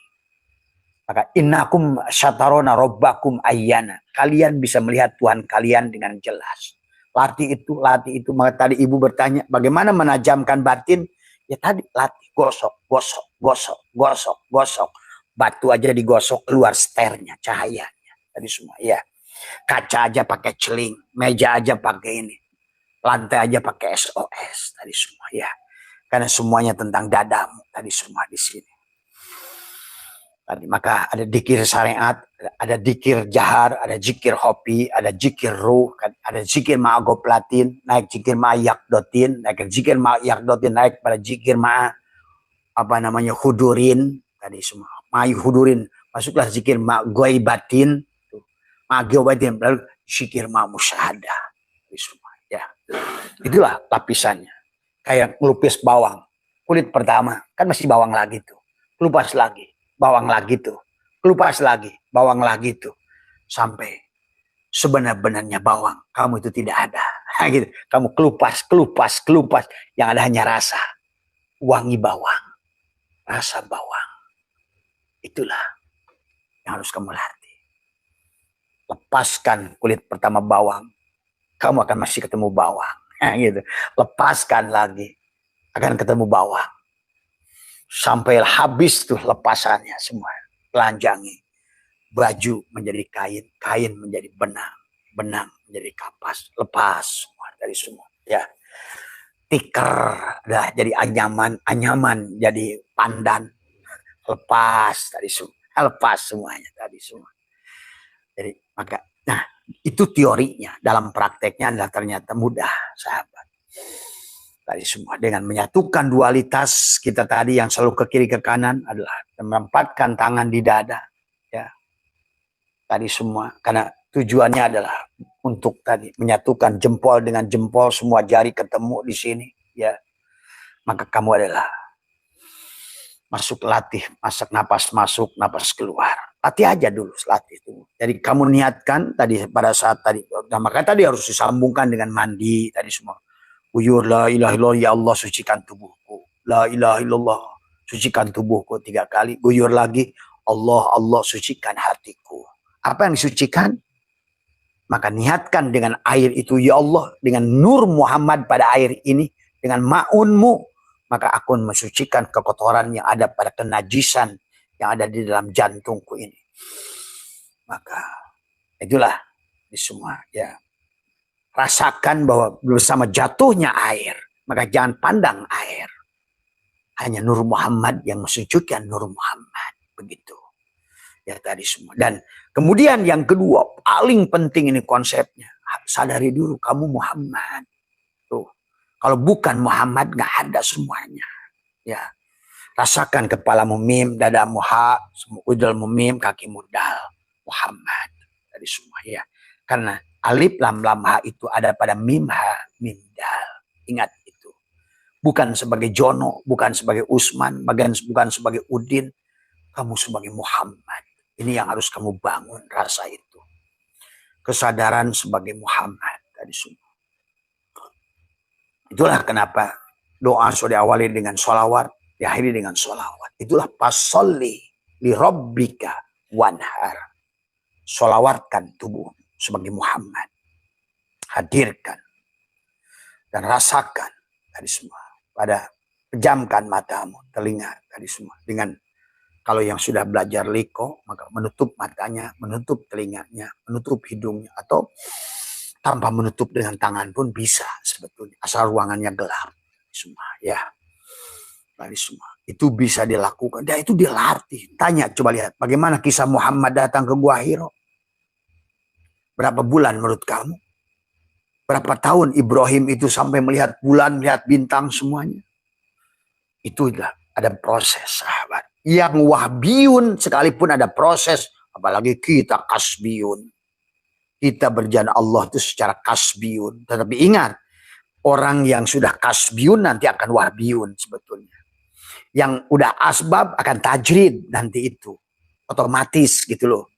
Maka innakum syatarona robbakum ayyana. Kalian bisa melihat Tuhan kalian dengan jelas. Latih itu. Maka tadi ibu bertanya, bagaimana menajamkan batin? Ya tadi latih, gosok. Batu aja digosok, keluar sternya, cahayanya. Tadi semua, ya. Kaca aja pakai celing, meja aja pakai ini. Lantai aja pakai SOS, tadi semua, ya. Karena semuanya tentang dadamu, tadi semua di sini. Tadi, maka ada dikir syariat, ada dikir jahar, ada zikir hopi, ada zikir ruh, ada zikir ma'agoplatin, naik zikir ma'ayakdotin, naik zikir ma'ayakdotin, naik pada zikir hudurin, tadi semua, hudurin, masuklah zikir ma'goibatin, ma'goibatin, lalu zikir ma'musyahadah, tadi semua, ya. Itulah lapisannya, kayak ngelupis bawang, kulit pertama, kan masih bawang lagi tuh, kelupas lagi. Bawang lagi tuh, kelupas lagi, bawang lagi tuh, sampai sebenar-benarnya bawang kamu itu tidak ada. Gitu. Kamu kelupas, yang ada hanya rasa, wangi bawang, rasa bawang. Itulah yang harus kamu latih. Lepaskan kulit pertama bawang, kamu akan masih ketemu bawang. Gitu. Lepaskan lagi, akan ketemu bawang. Sampai habis tuh lepasannya semua. Telanjangi. Baju menjadi kain. Kain menjadi benang. Benang menjadi kapas. Lepas semua dari semua. Ya. Tikar. Dah jadi anyaman. Anyaman jadi pandan. Lepas tadi semua. Lepas semuanya tadi semua. Jadi maka. Nah itu teorinya. Dalam prakteknya adalah ternyata mudah sahabat. Tadi semua dengan menyatukan dualitas kita tadi yang selalu ke kiri ke kanan adalah menempatkan tangan di dada ya. Tadi semua karena tujuannya adalah untuk tadi menyatukan jempol dengan jempol, semua jari ketemu di sini ya. Maka kamu adalah masuk latih, napas masuk, napas keluar. Latih aja dulu, latih dulu. Jadi kamu niatkan tadi pada saat tadi, nah, maka tadi harus disambungkan dengan mandi tadi semua. Uyur la ilaha illallah, ya Allah sucikan tubuhku. La ilaha illallah, sucikan tubuhku 3 kali, guyur lagi, Allah, Allah, sucikan hatiku. Apa yang disucikan? Maka niatkan dengan air itu, ya Allah, dengan nur Muhammad pada air ini, dengan ma'unmu, maka aku mensucikan kekotoran yang ada pada kenajisan yang ada di dalam jantungku ini. Maka itulah di semua, ya. Rasakan bahwa bersama jatuhnya air, maka jangan pandang air. Hanya Nur Muhammad yang mensucikan Nur Muhammad. Begitu. Ya tadi semua. Dan kemudian yang kedua, paling penting ini konsepnya. Sadari dulu kamu Muhammad. Tuh. Kalau bukan Muhammad, gak ada semuanya. Ya. Rasakan kepalamu mim, dadamu ha, udalmu mim, kakimu dal. Muhammad. Tadi semua, ya. Karena alif lam lam ha itu ada pada mim ha, mim dal. Ingat. Bukan sebagai Jono, bukan sebagai Usman, bukan sebagai Udin. Kamu sebagai Muhammad. Ini yang harus kamu bangun rasa itu. Kesadaran sebagai Muhammad. Tadi semua. Itulah kenapa doa sudah diawali dengan sholawat, diakhiri dengan sholawat. Itulah pasolli li rabbika wanhar. Sholawatkan tubuh sebagai Muhammad. Hadirkan. Dan rasakan tadi semua. Pada pejamkan matamu, telinga tadi semua. Dengan kalau yang sudah belajar liko, maka menutup matanya, menutup telinganya, menutup hidungnya, atau tanpa menutup dengan tangan pun bisa sebetulnya. Asal ruangannya gelap. Semua, ya. Tadi semua. Itu bisa dilakukan. Dan itu dilatih. Tanya, coba lihat. Bagaimana kisah Muhammad datang ke Gua Hiro? Berapa bulan menurut kamu? Berapa tahun Ibrahim itu sampai melihat bulan, melihat bintang semuanya. Itulah ada proses, sahabat. Yang wahbiyun sekalipun ada proses. Apalagi kita kasbiyun. Kita berjalan Allah itu secara kasbiyun. Tetapi ingat, orang yang sudah kasbiyun nanti akan wahbiyun sebetulnya. Yang udah asbab akan tajrid nanti itu. Otomatis gitu loh.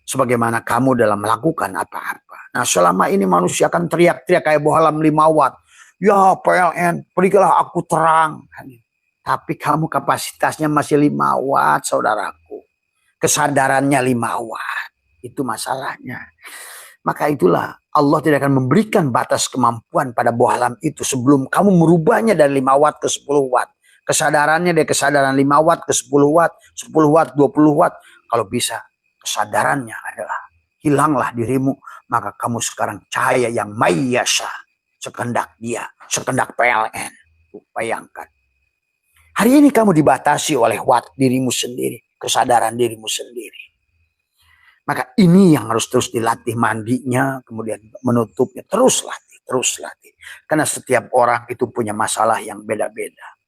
Sebagaimana kamu dalam melakukan apa-apa. Nah selama ini manusia akan teriak-teriak kayak bohalam 5 watt. Ya PLN, berikanlah aku terang. Tapi kamu kapasitasnya masih 5 watt saudaraku. Kesadarannya 5 watt. Itu masalahnya. Maka itulah Allah tidak akan memberikan batas kemampuan pada bohalam itu. Sebelum kamu merubahnya dari 5 watt ke 10 watt. Kesadarannya dari kesadaran 5 watt ke 10 watt. 10 watt, 20 watt. Kalau bisa. Kesadarannya adalah hilanglah dirimu, maka kamu sekarang cahaya yang mayyasa, sekendak dia, sekendak PLN. Bayangkan. Hari ini kamu dibatasi oleh watt dirimu sendiri, kesadaran dirimu sendiri. Maka ini yang harus terus dilatih mandinya, kemudian menutupnya, terus latih, terus latih. Karena setiap orang itu punya masalah yang beda-beda.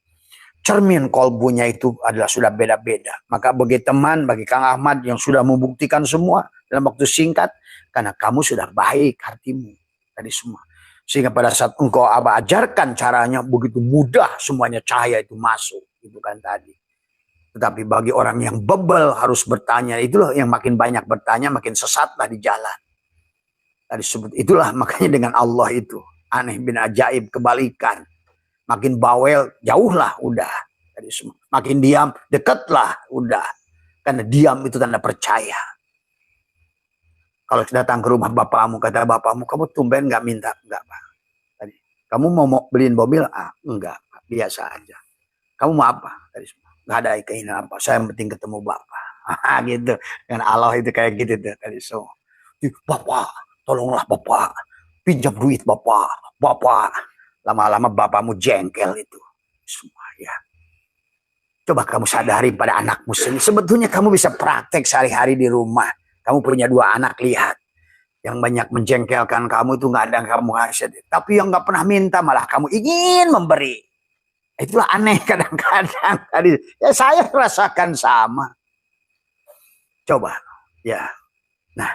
Cermin kolbunya itu adalah sudah beda-beda. Maka bagi teman, bagi Kang Ahmad yang sudah membuktikan semua dalam waktu singkat, karena kamu sudah baik hatimu tadi semua. Sehingga pada saat engkau ajarkan caranya begitu mudah semuanya cahaya itu masuk. Itu kan tadi. Tetapi bagi orang yang bebel harus bertanya, itulah yang makin banyak bertanya, makin sesatlah di jalan. Tadi sebut itulah makanya dengan Allah itu aneh bin ajaib, kebalikan. Makin bawel, jauhlah, udah. Makin diam, dekatlah, udah. Karena diam itu tanda percaya. Kalau datang ke rumah bapakmu, kata bapakmu, kamu tumben nggak minta? Enggak, Pak. Tadi, kamu mau beliin mobil? Ah, enggak, Pak. Biasa aja. Kamu mau apa? Tadi, nggak ada keinginan apa. Saya yang penting ketemu bapak. Gitu. Dan Allah itu kayak gitu. Tadi, so. Bapak, tolonglah bapak. Pinjam duit bapak. Bapak. Lama-lama bapakmu jengkel itu. Semua ya. Coba kamu sadari pada anakmu sendiri. Sebetulnya kamu bisa praktek sehari-hari di rumah. Kamu punya 2 anak, lihat. Yang banyak menjengkelkan kamu itu nggak ada yang kamu kasih. Tapi yang nggak pernah minta malah kamu ingin memberi. Itulah aneh kadang-kadang. Ya saya rasakan sama. Coba. Ya. Nah.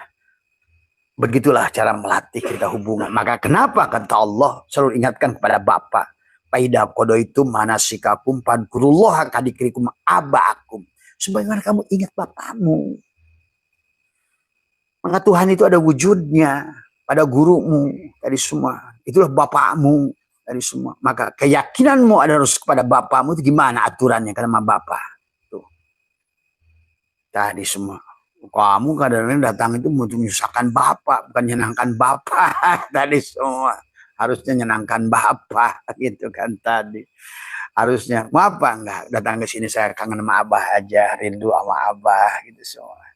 Begitulah cara melatih kita hubungan. Maka kenapa kata Allah selalu ingatkan kepada Bapak. Paida kodo itu manasikakum padkurullah kadikrikum abaakum. Sebagaimana kamu ingat bapakmu. Maka Tuhan itu ada wujudnya pada gurumu. Tadi semua. Itulah bapakmu. Tadi semua. Maka keyakinanmu harus kepada bapakmu itu gimana aturannya karena bapak. Tuh. Tadi semua. Kamu kadang-kadang datang itu untuk menyusahkan bapak, bukan menyenangkan bapak. Tadi semua. Harusnya menyenangkan bapak gitu kan tadi. Harusnya, maaf Pak, enggak datang ke sini saya kangen sama abah aja, rindu sama abah gitu semua.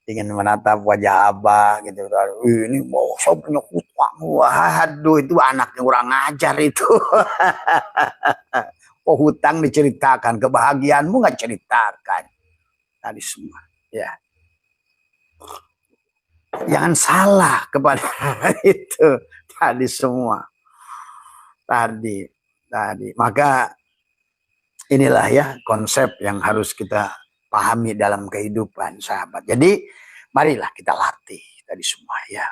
Ingin menatap wajah abah gitu. Ini mau saya punya hutang. Waduh, itu anaknya kurang ajar itu. Oh, hutang diceritakan, kebahagiaanmu nggak ceritakan. Tadi semua, ya. Jangan salah kepada itu tadi semua. Tadi. Maka inilah ya konsep yang harus kita pahami dalam kehidupan sahabat. Jadi marilah kita latih tadi semua ya.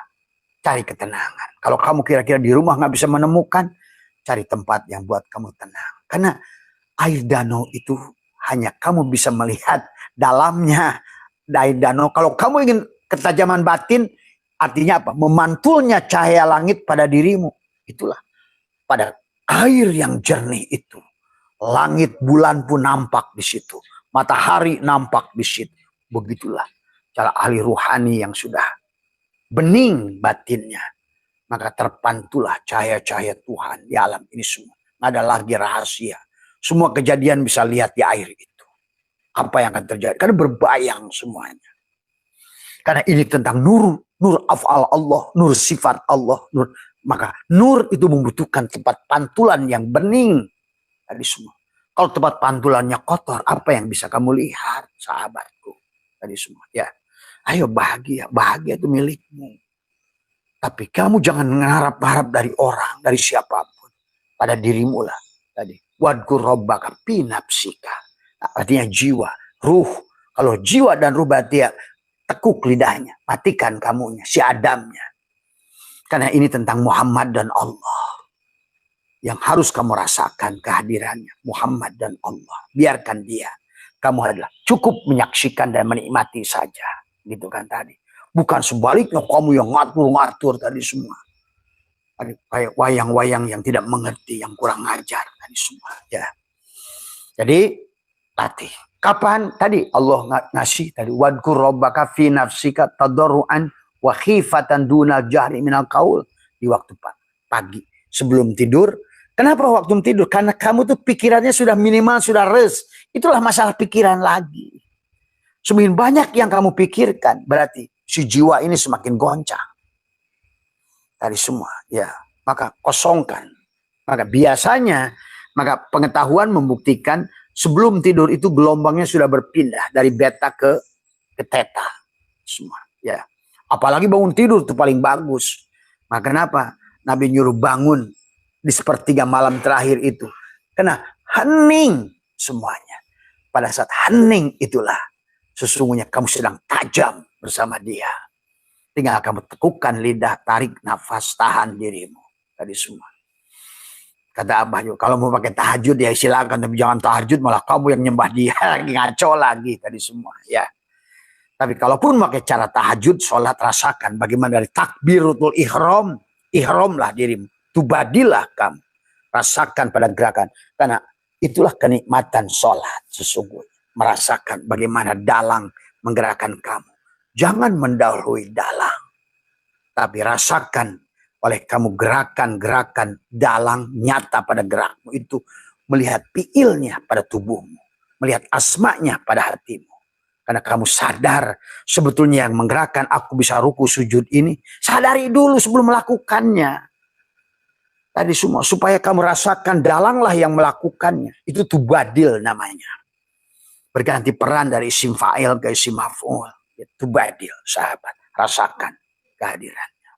Cari ketenangan. Kalau kamu kira-kira di rumah nggak bisa menemukan, cari tempat yang buat kamu tenang. Karena air danau itu hanya kamu bisa melihat dalamnya air danau. Kalau kamu ingin ketajaman batin, artinya apa? Memantulnya cahaya langit pada dirimu. Itulah pada air yang jernih itu. Langit bulan pun nampak di situ. Matahari nampak di situ. Begitulah cara ahli ruhani yang sudah bening batinnya. Maka terpantulah cahaya-cahaya Tuhan di alam ini semua. Nggak ada lagi rahasia. Semua kejadian bisa lihat di air itu. Apa yang akan terjadi. Karena berbayang semuanya. Karena ini tentang nur. Nur af'al Allah. Nur sifat Allah. Maka nur itu membutuhkan tempat pantulan yang bening. Tadi semua. Kalau tempat pantulannya kotor, apa yang bisa kamu lihat, sahabatku? Tadi semua, ya. Ayo bahagia, bahagia itu milikmu. Tapi kamu jangan mengharap-harap dari orang, dari siapapun. Pada dirimu lah. Tadi. Wadkur robbaka fi nafsika. Artinya jiwa, ruh. Kalau jiwa dan ruh berarti ya, tekuk lidahnya, matikan kamunya, si Adamnya. Karena ini tentang Muhammad dan Allah. Yang harus kamu rasakan kehadirannya. Muhammad dan Allah. Biarkan dia. Kamu adalah cukup menyaksikan dan menikmati saja. Gitu kan tadi. Bukan sebaliknya kamu yang ngatur-ngatur tadi semua. Kayak wayang-wayang yang tidak mengerti. Yang kurang ajar tadi semua. Ya. Jadi latih. Kapan? Tadi Allah ngasih. Tadi. Wadkur robbaka fi nafsika tadarru'an wa khifatan dunal jahri minal qaul. Di waktu pagi. Sebelum tidur. Kenapa waktu tidur? Karena kamu tuh pikirannya sudah minimal, sudah res. Itulah masalah pikiran lagi. Semakin banyak yang kamu pikirkan, berarti si jiwa ini semakin goncang. Tadi semua, ya. Maka kosongkan. Maka biasanya, maka pengetahuan membuktikan sebelum tidur itu gelombangnya sudah berpindah dari beta ke theta. Semua, ya. Apalagi bangun tidur itu paling bagus. Maka kenapa? Nabi nyuruh bangun di sepertiga malam terakhir itu. Karena hening semuanya. Pada saat hening itulah sesungguhnya kamu sedang tajam bersama dia. Tinggal kamu tekukan lidah, tarik nafas, tahan dirimu. Tadi semua. Kata Abah juga, kalau mau pakai tahajud ya silakan. Tapi jangan tahajud malah kamu yang nyembah dia. Lagi ngaco lagi tadi semua. Ya. Tapi kalaupun pakai cara tahajud, sholat rasakan. Bagaimana dari takbiratul ihram. Ihramlah dirimu. Tubadilah kamu. Rasakan pada gerakan. Karena itulah kenikmatan sholat sesungguhnya. Merasakan bagaimana dalang menggerakkan kamu. Jangan mendahului dalang. Tapi rasakan oleh kamu gerakan-gerakan dalang nyata pada gerakmu itu. Melihat piilnya pada tubuhmu. Melihat asmanya pada hatimu. Karena kamu sadar sebetulnya yang menggerakkan aku bisa ruku sujud ini. Sadari dulu sebelum melakukannya. Tadi semua supaya kamu rasakan dalanglah yang melakukannya. Itu tubadil namanya. Berganti peran dari isim fa'il ke isim maf'ul. Tubadil sahabat. Rasakan kehadirannya.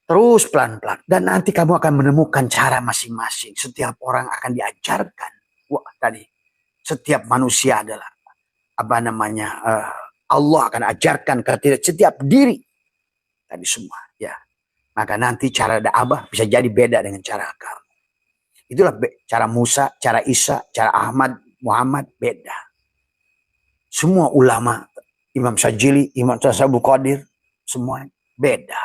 Terus pelan-pelan. Dan nanti kamu akan menemukan cara masing-masing. Setiap orang akan diajarkan. Wah tadi. Setiap manusia adalah. Apa namanya. Allah akan ajarkan ke setiap diri. Tadi semua. Ya. Maka nanti cara Abah bisa jadi beda dengan cara kamu. Itulah cara Musa, cara Isa, cara Ahmad, Muhammad beda. Semua ulama, Imam Syajili, Imam Tasawuf Qadir, semua beda.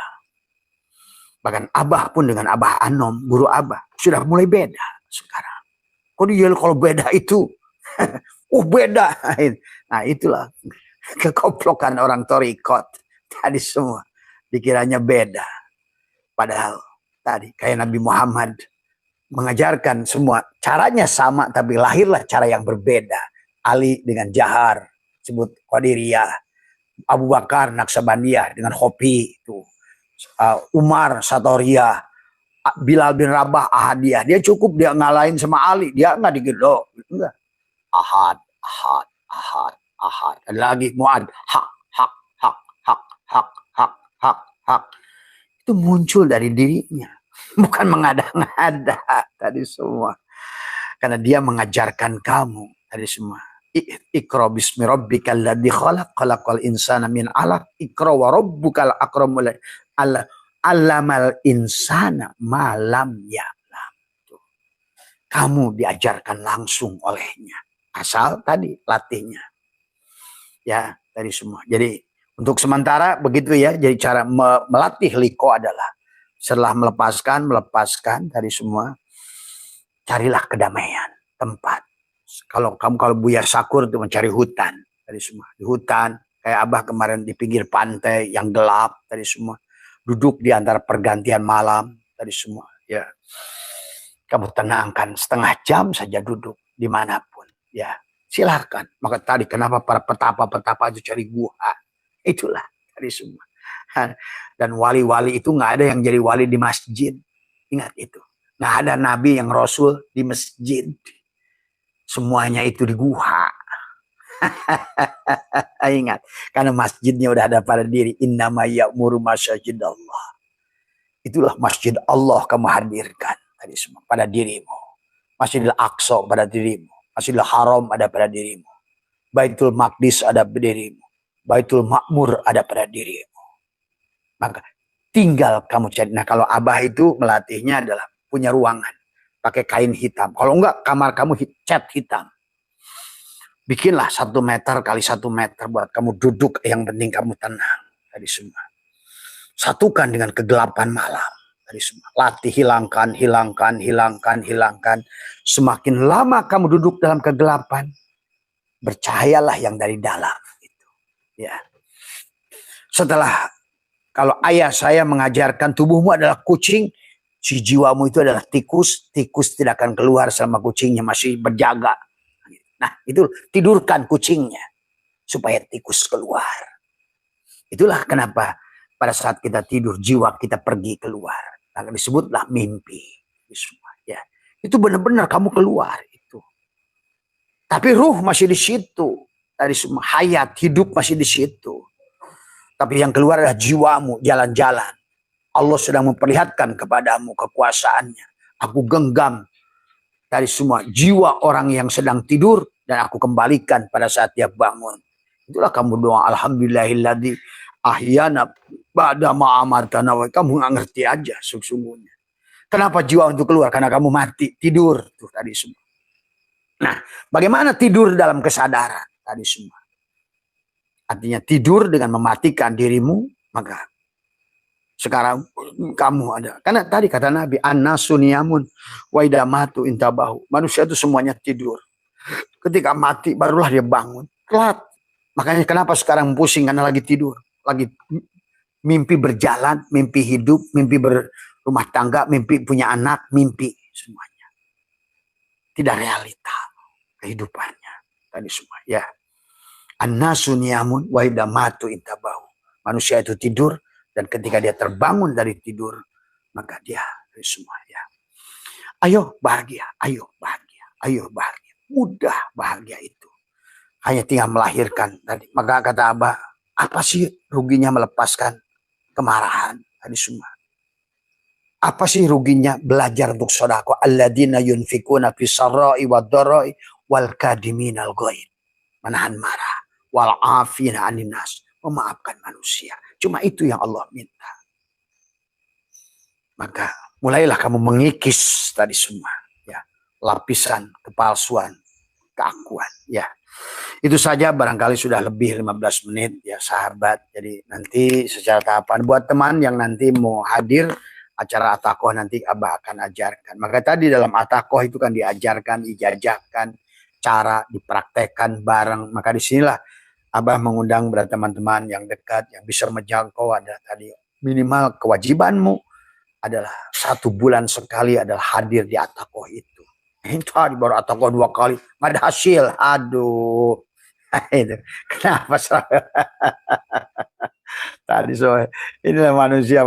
Bahkan Abah pun dengan Abah Anom, guru Abah, sudah mulai beda sekarang. Kok dia kalau beda itu? Beda. Nah itulah kekoplokan orang torikot. Tadi semua dikiranya beda. Padahal tadi kayak Nabi Muhammad mengajarkan semua caranya sama, tapi lahirlah cara yang berbeda. Ali dengan Jahar, sebut Qadiriyah. Abu Bakar Naksabandiyah dengan Hopi itu. Umar Satoriyah, Bilal bin Rabah Ahadiyah. Dia cukup dia ngalahin sama Ali, dia nggak digedok, enggak. Ahad, ahad, ahad, ahad. Ada lagi Muad, hak, hak, hak, hak, hak, hak, hak, hak. Itu muncul dari dirinya, bukan mengada-ngada tadi semua. Karena dia mengajarkan kamu tadi semua. Iqra bismi rabbikal ladzi khalaq, khalaqal insana min 'alaq, iqra wa rabbukal akramul allamal insana ma lam ya'lam. Kamu diajarkan langsung olehnya. Asal tadi latihnya. Ya, dari semua. Jadi untuk sementara begitu ya. Jadi cara melatih liko adalah setelah melepaskan dari semua, carilah kedamaian tempat. Kalau Buya Sakur itu mencari hutan dari semua. Di hutan, kayak Abah kemarin di pinggir pantai yang gelap dari semua. Duduk di antara pergantian malam dari semua. Ya, kamu tenangkan setengah jam saja duduk dimanapun. Ya, silahkan. Maka tadi kenapa para petapa-petapa itu cari gua? Itulah dari semua. Dan wali-wali itu nggak ada yang jadi wali di masjid. Ingat itu. Nggak ada nabi yang rasul di masjid. Semuanya itu di gua. Ingat, karena masjidnya udah ada pada diri. Innama ya'muru masajidallah. Itulah masjid Allah kamu hadirkan tadi semua pada dirimu. Masjidil Aqsa pada dirimu. Masjidil Haram ada pada dirimu. Baitul Maqdis ada pada dirimu. Baitul Makmur ada pada dirimu. Maka tinggal kamu cari. Nah kalau Abah itu melatihnya adalah punya ruangan. Pakai kain hitam. Kalau enggak kamar kamu cat hitam. Bikinlah 1 meter kali 1 meter buat kamu duduk. Yang penting kamu tenang. Tadi semua. Satukan dengan kegelapan malam. Tadi semua. Latih hilangkan. Semakin lama kamu duduk dalam kegelapan. Bercahayalah yang dari dalam. Gitu. Ya. Setelah kalau ayah saya mengajarkan tubuhmu adalah kucing. Si jiwamu itu adalah tikus. Tikus tidak akan keluar selama kucingnya masih berjaga. Nah itu tidurkan kucingnya. Supaya tikus keluar. Itulah kenapa pada saat kita tidur jiwa kita pergi keluar. Nah, disebutlah mimpi. Ya. Itu benar-benar kamu keluar. Itu. Tapi ruh masih di situ. Dari semua hayat hidup masih di situ. Tapi yang keluar adalah jiwamu jalan-jalan. Allah sedang memperlihatkan kepadamu kekuasaannya. Aku genggam dari semua jiwa orang yang sedang tidur dan aku kembalikan pada saat dia bangun. Itulah kamu doa alhamdulillahilladzi ahyana ba'da ma amatana. Kamu nggak ngerti aja sesungguhnya. Kenapa jiwa untuk keluar? Karena kamu mati tidur tuh tadi semua. Nah, bagaimana tidur dalam kesadaran tadi semua? Artinya tidur dengan mematikan dirimu, maka sekarang kamu ada. Karena tadi kata Nabi, an-nasu niyamun wa idza matu intabahu. Manusia itu semuanya tidur. Ketika mati barulah dia bangun. Telat. Makanya kenapa sekarang pusing karena lagi tidur, lagi mimpi berjalan, mimpi hidup, mimpi berumah tangga, mimpi punya anak, mimpi semuanya. Tidak realita kehidupannya tadi semua, ya. An-nasu niyamun wa idza matu intabahu. Manusia itu tidur. Dan ketika dia terbangun dari tidur, maka dia semua ya. Ayo bahagia, ayo bahagia, ayo bahagia. Mudah bahagia itu. Hanya tinggal melahirkan tadi. Maka kata Abah, apa sih ruginya melepaskan kemarahan tadi semua? Apa sih ruginya belajar untuk sedekah? Alladzina yunfikuna fis sarra'i wad dharra'i wal kadiminal ghaid. Menahan marah, wal afina 'anil nas, memaafkan manusia. Cuma itu yang Allah minta. Maka mulailah kamu mengikis tadi semua. Ya, lapisan kepalsuan, keakuan. Ya, itu saja barangkali sudah lebih 15 menit ya sahabat. Jadi nanti secara tahapan buat teman yang nanti mau hadir acara At-Taqwa nanti Abah akan ajarkan. Maka tadi dalam At-Taqwa itu kan diajarkan, dijajahkan, cara dipraktekkan bareng. Maka disinilah Abah mengundang beberapa teman-teman yang dekat, yang bisa menjangkau. Ada tadi minimal kewajibanmu adalah 1 bulan sekali adalah hadir di At-Taqwa itu. Tadi baru At-Taqwa 2 kali, nggak ada hasil. Aduh. Itu. Kenapa? Tadi soal inilah manusia.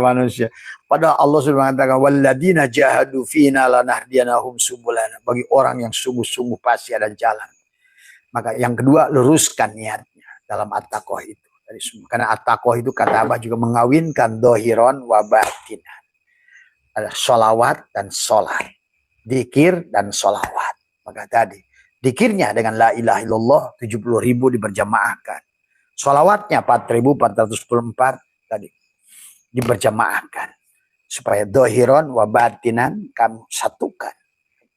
Padahal Allah sudah mengatakan walladzina jahadu fina lanahdiyanahum subulana. Bagi orang yang sungguh-sungguh pasti ada jalan. Maka yang kedua, luruskan niatnya dalam At-Taqwa itu. Karena At-Taqwa itu kata Abah juga mengawinkan dohiron wa batinan. Ada sholawat dan sholat. Dikir dan sholawat. Maka tadi, dikirnya dengan la ilaha illallah 70.000 diberjamaahkan. Sholawatnya 4.444 tadi diberjamaahkan. Supaya dohiron wa batinan kamu satukan.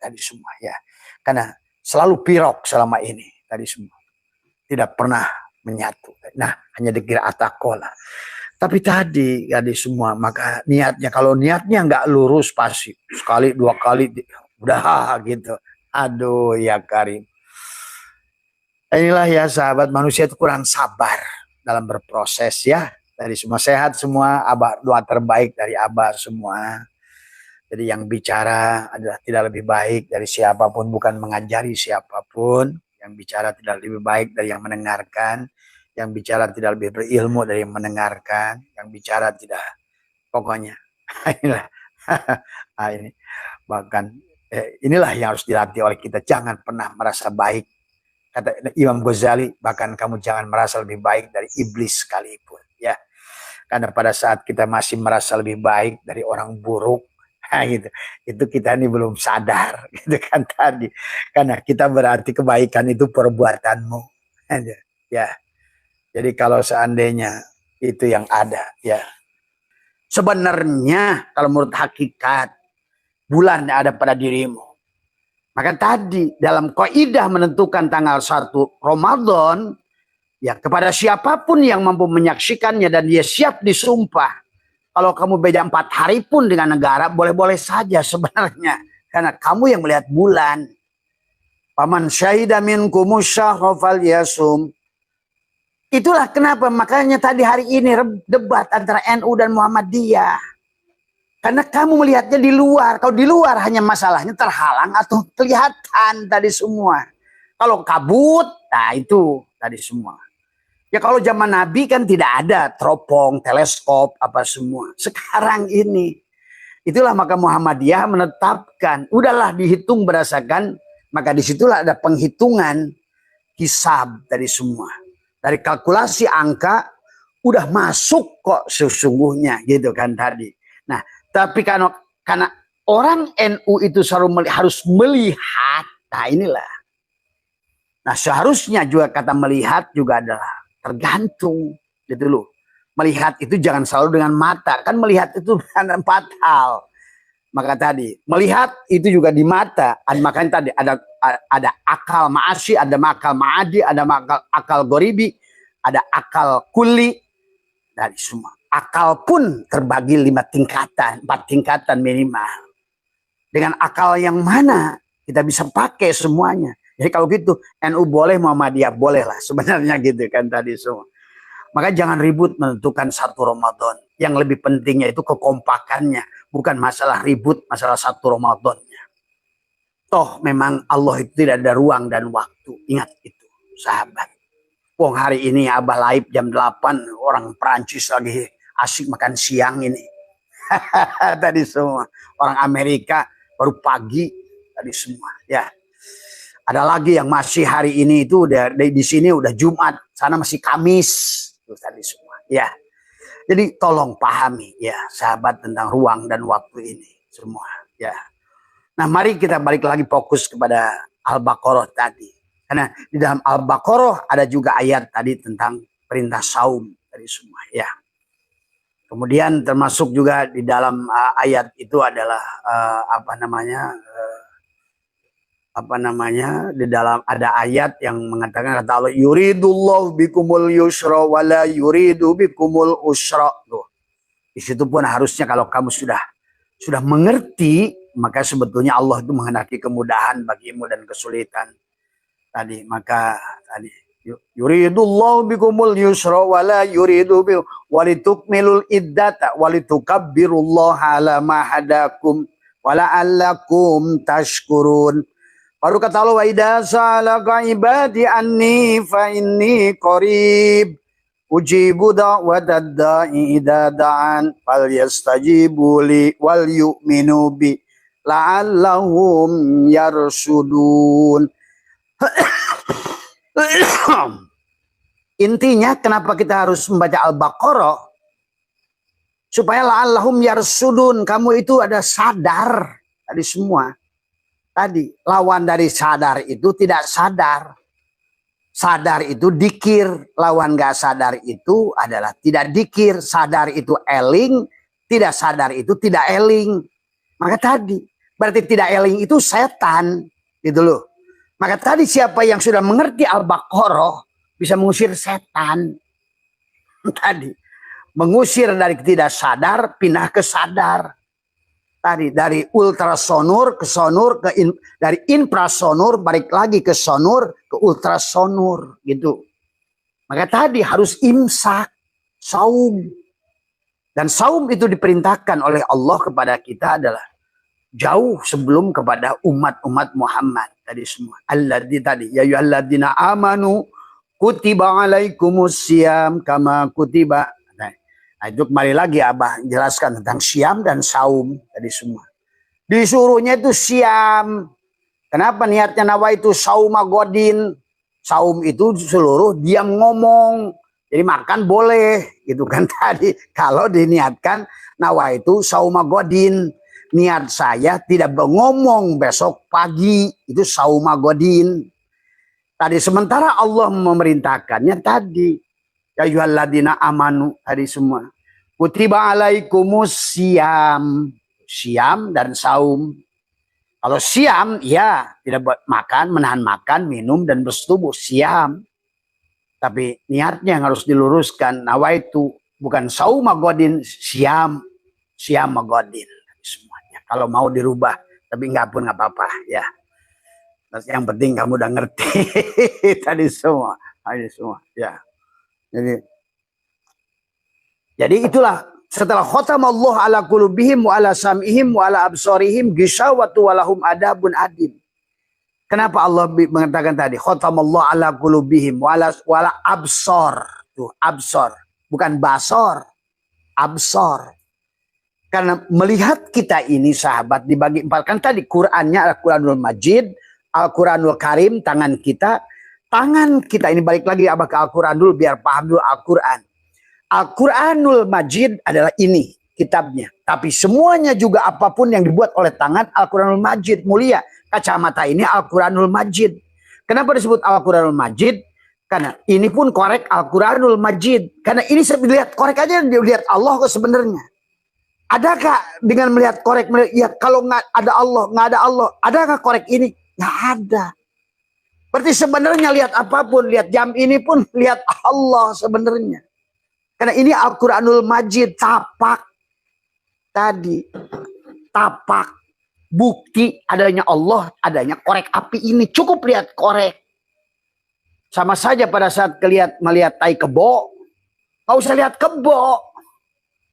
Tadi semua ya. Karena selalu pirok selama ini. Tadi semua. Tidak pernah menyatu. Nah, hanya dikira At-Taqwa lah. Tapi tadi semua, maka niatnya, kalau niatnya nggak lurus pasti. Sekali, 2 kali, udah gitu. Aduh ya Karim. Inilah ya sahabat, manusia itu kurang sabar dalam berproses ya. Dari semua sehat semua, Abah doa terbaik dari Abah semua. Jadi yang bicara adalah tidak lebih baik dari siapapun, bukan mengajari siapapun. Yang bicara tidak lebih baik dari yang mendengarkan. Yang bicara tidak lebih berilmu dari yang mendengarkan. Yang bicara tidak, pokoknya inilah ini bahkan inilah yang harus dilatih oleh kita. Jangan pernah merasa baik. Kata Imam Ghazali, bahkan kamu jangan merasa lebih baik dari iblis sekalipun ya. Karena pada saat kita masih merasa lebih baik dari orang buruk, gitu, itu kita ini belum sadar, gitu kan tadi. Karena kita berarti kebaikan itu perbuatanmu, ya. Jadi kalau seandainya itu yang ada, ya. Sebenarnya kalau menurut hakikat bulan ada pada dirimu. Maka tadi dalam kaidah menentukan tanggal 1 Ramadan, ya kepada siapapun yang mampu menyaksikannya dan dia siap disumpah. Kalau kamu beda 4 hari pun dengan negara, boleh-boleh saja sebenarnya. Karena kamu yang melihat bulan. Paman syahida minkumus syahra falyasum. Itulah kenapa makanya tadi hari ini debat antara NU dan Muhammadiyah. Karena kamu melihatnya di luar. Kalau di luar hanya masalahnya terhalang atau kelihatan tadi semua. Kalau kabut, nah itu tadi semua. Ya kalau zaman Nabi kan tidak ada teropong, teleskop, apa semua. Sekarang ini. Itulah maka Muhammadiyah menetapkan. Udahlah dihitung berdasarkan. Maka disitulah ada penghitungan hisab tadi semua. Dari kalkulasi angka udah masuk kok sesungguhnya gitu kan tadi. Nah, tapi karena orang NU itu harus melihat, nah inilah. Nah, seharusnya juga kata melihat juga adalah tergantung gitu loh. Melihat itu jangan selalu dengan mata, kan melihat itu ada 4 hal. Maka tadi melihat itu juga di mata. Makanya tadi ada akal ma'asyi, ada akal ma'adi, ada akal goribi, ada akal kuli, dari semua. Akal pun terbagi 5 tingkatan, 4 tingkatan minimal. Dengan akal yang mana kita bisa pakai semuanya. Jadi kalau gitu NU boleh, Muhammadiyah boleh lah sebenarnya gitu kan tadi semua. Maka jangan ribut menentukan 1 Ramadan. Yang lebih pentingnya itu kekompakannya. Bukan masalah ribut, masalah 1 Ramadannya. Toh memang Allah itu tidak ada ruang dan waktu. Ingat itu, sahabat. Wong hari ini Abah live jam 8. Orang Perancis lagi asik makan siang ini. Tadi semua. Orang Amerika baru pagi. Tadi semua. Ya. Ada lagi yang masih hari ini itu udah di sini udah Jumat. Sana masih Kamis. Itu tadi semua. Ya. Jadi tolong pahami ya sahabat tentang ruang dan waktu ini semua ya. Nah mari kita balik lagi fokus kepada Al-Baqarah tadi. Karena di dalam Al-Baqarah ada juga ayat tadi tentang perintah saum tadi semua ya. Kemudian termasuk juga di dalam ayat itu adalah di dalam ada ayat yang mengatakan kata Allah yuridullahu bikumul yusra wala yuridu bikumul usra. Tuh. Di situ pun harusnya kalau kamu sudah sudah mengerti, maka sebetulnya Allah itu menghendaki kemudahan bagimu dan kesulitan. Tadi maka tadi yuridullahu bikumul yusra wala yuridu bi walitukmilul iddata walitukabbirullaha ala ma hadakum wala allakum tashkurun. Baru kata Allah, wa idza sa'alaka ibadi anni fa inni qarib ujibu da'watad da'i idza da'an falyastajibu li wal yu'minu bi la'allahum yarsudun. Intinya kenapa kita harus membaca Al-Baqarah? Supaya la'allahum yarsudun, kamu itu ada sadar tadi semua. Tadi lawan dari sadar itu tidak sadar. Sadar itu dikir, lawan gak sadar itu adalah tidak dikir. Sadar itu eling, tidak sadar itu tidak eling. Maka tadi berarti tidak eling itu setan, gitu loh. Maka tadi siapa yang sudah mengerti Al-Baqarah bisa mengusir setan. Tadi mengusir dari tidak sadar pindah ke sadar. Tadi dari ultrasonur ke sonur, dari infrasonur balik lagi ke sonur, ke ultrasonur gitu. Maka tadi harus imsak, saum. Dan saum itu diperintahkan oleh Allah kepada kita adalah jauh sebelum kepada umat-umat Muhammad tadi semua. Alladzi tadi ya ayyuhalladzina amanu kutiba alaikumusiyam kama kutiba. Nah, itu kembali lagi Abah jelaskan tentang siam dan saum tadi semua. Disuruhnya itu siam. Kenapa niatnya nawa itu sauma godin? Saum itu seluruh diam ngomong. Jadi makan boleh gitu kan tadi. Kalau diniatkan nawa itu sauma godin. Niat saya tidak ngomong besok pagi. Itu sauma godin. Tadi sementara Allah memerintahkannya tadi. Ya ayyuhalladzina amanu tadi semua. Kutiba alaikumus siam. Siam dan saum. Kalau siam ya tidak buat makan, menahan makan, minum dan bersetubuh. Siam. Tapi niatnya yang harus diluruskan. Nawaitu bukan sauma godin, siam. Siam godin. Semuanya. Kalau mau dirubah. Tapi enggak pun enggak apa-apa ya. Yang penting kamu udah ngerti. Tadi semua. Tadi semua ya. Jadi itulah setelah khatamallahu ala qulubihim wa ala sam'ihim wa ala absarihim ghishawatu wa lahum adabun adim. Kenapa Allah mengatakan tadi khatamallahu ala qulubihim wa ala absar. Tuh, absar, bukan basor. Absar. Karena melihat kita ini sahabat dibagi empat. Kan tadi Qur'annya Al-Quranul Majid, Al-Quranul Karim, tangan kita. Tangan kita ini balik lagi abah ke Al-Quran dulu biar paham dulu Al-Quran. Al-Quranul Majid adalah ini kitabnya. Tapi semuanya juga apapun yang dibuat oleh tangan Al-Quranul Majid mulia. Kacamata ini Al-Quranul Majid. Kenapa disebut Al-Quranul Majid? Karena ini pun korek Al-Quranul Majid. Karena ini saya lihat korek aja dilihat Allah kok sebenarnya. Adakah dengan melihat korek? Ya kalau nggak ada Allah, nggak ada Allah. Adakah korek ini? Nggak ada. Berarti sebenarnya lihat apapun, lihat jam ini pun lihat Allah sebenarnya. Karena ini Al-Quranul Majid, tapak. Tadi, tapak. Bukti adanya Allah, adanya korek api ini. Cukup lihat korek. Sama saja pada saat melihat tai kebo. Nggak usah lihat kebo.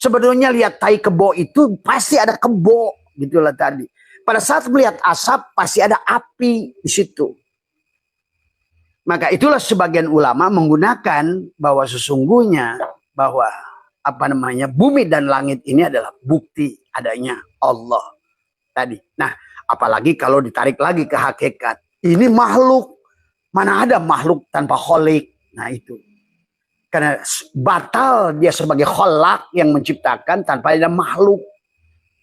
Sebenarnya lihat tai kebo itu pasti ada kebo. Gitulah tadi. Pada saat melihat asap, pasti ada api di situ. Maka itulah sebagian ulama menggunakan bahwa sesungguhnya bahwa bumi dan langit ini adalah bukti adanya Allah tadi. Nah, apalagi kalau ditarik lagi ke hakikat. Ini makhluk. Mana ada makhluk tanpa kholik. Nah itu. Karena batal dia sebagai kholak yang menciptakan tanpa ada makhluk.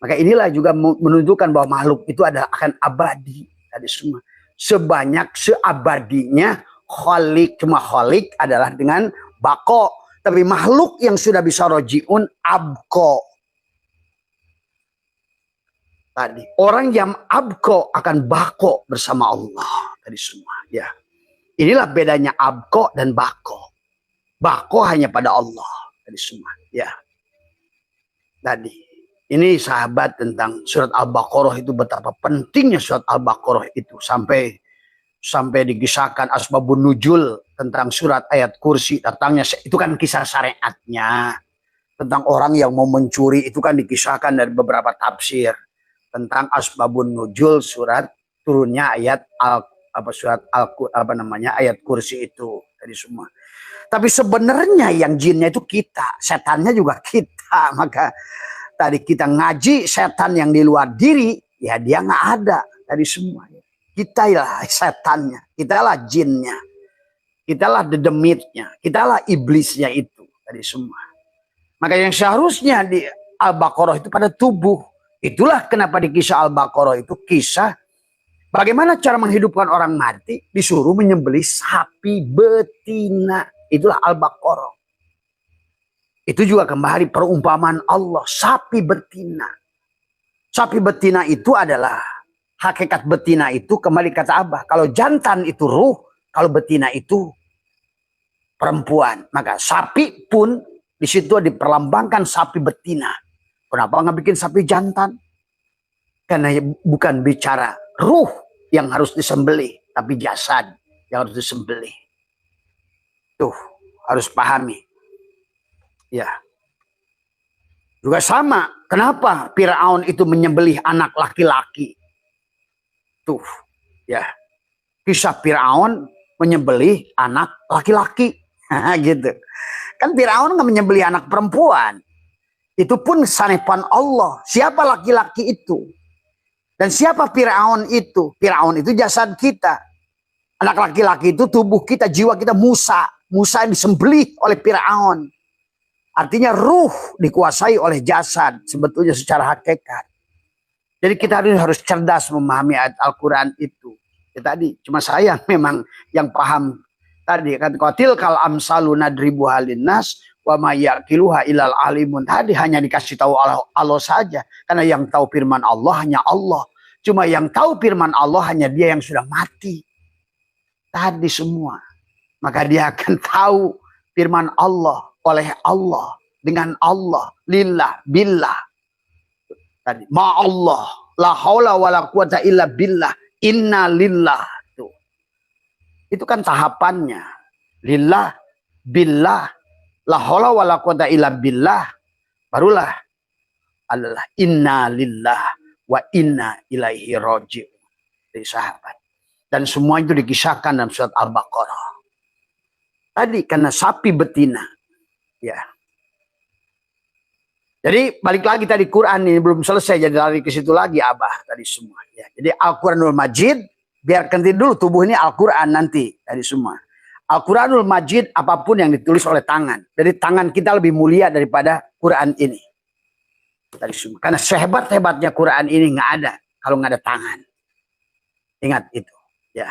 Maka inilah juga menunjukkan bahwa makhluk itu akan abadi. Tadi semua. Sebanyak seabadinya kholik, cuma kholik adalah dengan bako. Tapi makhluk yang sudah bisa rojiun abko. Tadi orang yang abko akan bako bersama Allah. Tadi semua ya. Inilah bedanya abko dan bako. Bako hanya pada Allah. Tadi semua ya. Tadi Ini sahabat tentang surat Al-Baqarah itu, betapa pentingnya surat Al-Baqarah itu sampai dikisahkan asbabun nuzul tentang surat ayat kursi datangnya, itu kan kisah syariatnya tentang orang yang mau mencuri, itu kan dikisahkan dari beberapa tafsir tentang asbabun nuzul surat turunnya ayat ayat kursi itu tadi semua. Tapi sebenarnya yang jinnya itu kita, setannya juga kita. Maka tadi kita ngaji setan yang di luar diri, ya dia nggak ada tadi semua. Kita lah setannya, kita lah jinnya, kita lah dedemitnya, kita lah iblisnya itu tadi semua. Maka yang seharusnya di Al-Baqarah itu pada tubuh. Itulah kenapa di kisah Al-Baqarah itu kisah bagaimana cara menghidupkan orang mati, disuruh menyembelih sapi betina. Itulah Al-Baqarah. Itu juga kembali perumpamaan Allah, sapi betina. Sapi betina itu adalah hakikat betina itu, kembali kata Abah, kalau jantan itu ruh, kalau betina itu perempuan. Maka sapi pun di situ diperlambangkan sapi betina. Kenapa nggak bikin sapi jantan? Karena bukan bicara ruh yang harus disembelih, tapi jasad yang harus disembelih. Tuh, harus pahami. Ya. Juga sama, kenapa Firaun itu menyembelih anak laki-laki? Tuh, ya. Kisah Firaun menyembelih anak laki-laki. Gitu. Kan Firaun nggak menyembelih anak perempuan. Itu pun sanepan Allah. Siapa laki-laki itu? Dan siapa Firaun itu? Firaun itu jasad kita. Anak laki-laki itu tubuh kita, jiwa kita, Musa. Musa disembelih oleh Firaun. Artinya ruh dikuasai oleh jasad sebetulnya secara hakikat. Jadi kita harus cerdas memahami ayat Al-Quran itu. Ya, tadi cuma saya memang yang paham tadi kan, qatil kal amsalu nadribu halinnas wa may yaqiluha ilal alimun. Tadi hanya dikasih tahu Allah saja, karena yang tahu firman Allah hanya Allah. Cuma yang tahu firman Allah hanya dia yang sudah mati. Tadi semua. Maka dia akan tahu firman Allah oleh Allah, dengan Allah, lillah, billah. Tadi, ma'allah, la haula wa la quwata illa billah, inna lillah. Itu kan tahapannya. Lillah, billah, la haula wa la quwata illa billah. Barulah adalah inna lillah wa inna ilaihi raji'un. Dari sahabat. Dan semua itu dikisahkan dalam surat Al-Baqarah. Tadi karena sapi betina. Ya. Jadi balik lagi tadi Quran ini belum selesai, jadi lari ke situ lagi Abah tadi semua. Ya. Jadi Al-Quranul Majid, biarkan dulu tubuh ini Al-Quran nanti tadi semua. Al-Quranul Majid apapun yang ditulis oleh tangan. Jadi tangan kita lebih mulia daripada Quran ini. Tadi semua. Karena sehebat-hebatnya Quran ini nggak ada kalau nggak ada tangan. Ingat itu. Ya.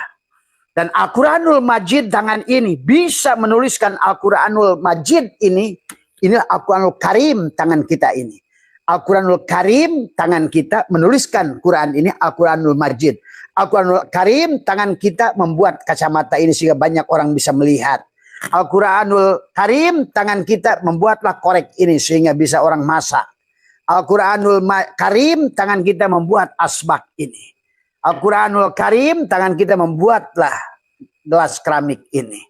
Dan Al-Quranul Majid tangan ini bisa menuliskan Al-Quranul Majid ini. Inilah Al-Quranul Karim tangan kita ini. Al-Quranul Karim tangan kita menuliskan Quran ini Al-Quranul Majid. Al-Quranul Karim tangan kita membuat kacamata ini sehingga banyak orang bisa melihat. Al-Quranul Karim tangan kita membuatlah korek ini sehingga bisa orang masak. Al-Quranul Karim tangan kita membuat asbak ini. Al-Quranul Karim tangan kita membuatlah gelas keramik ini.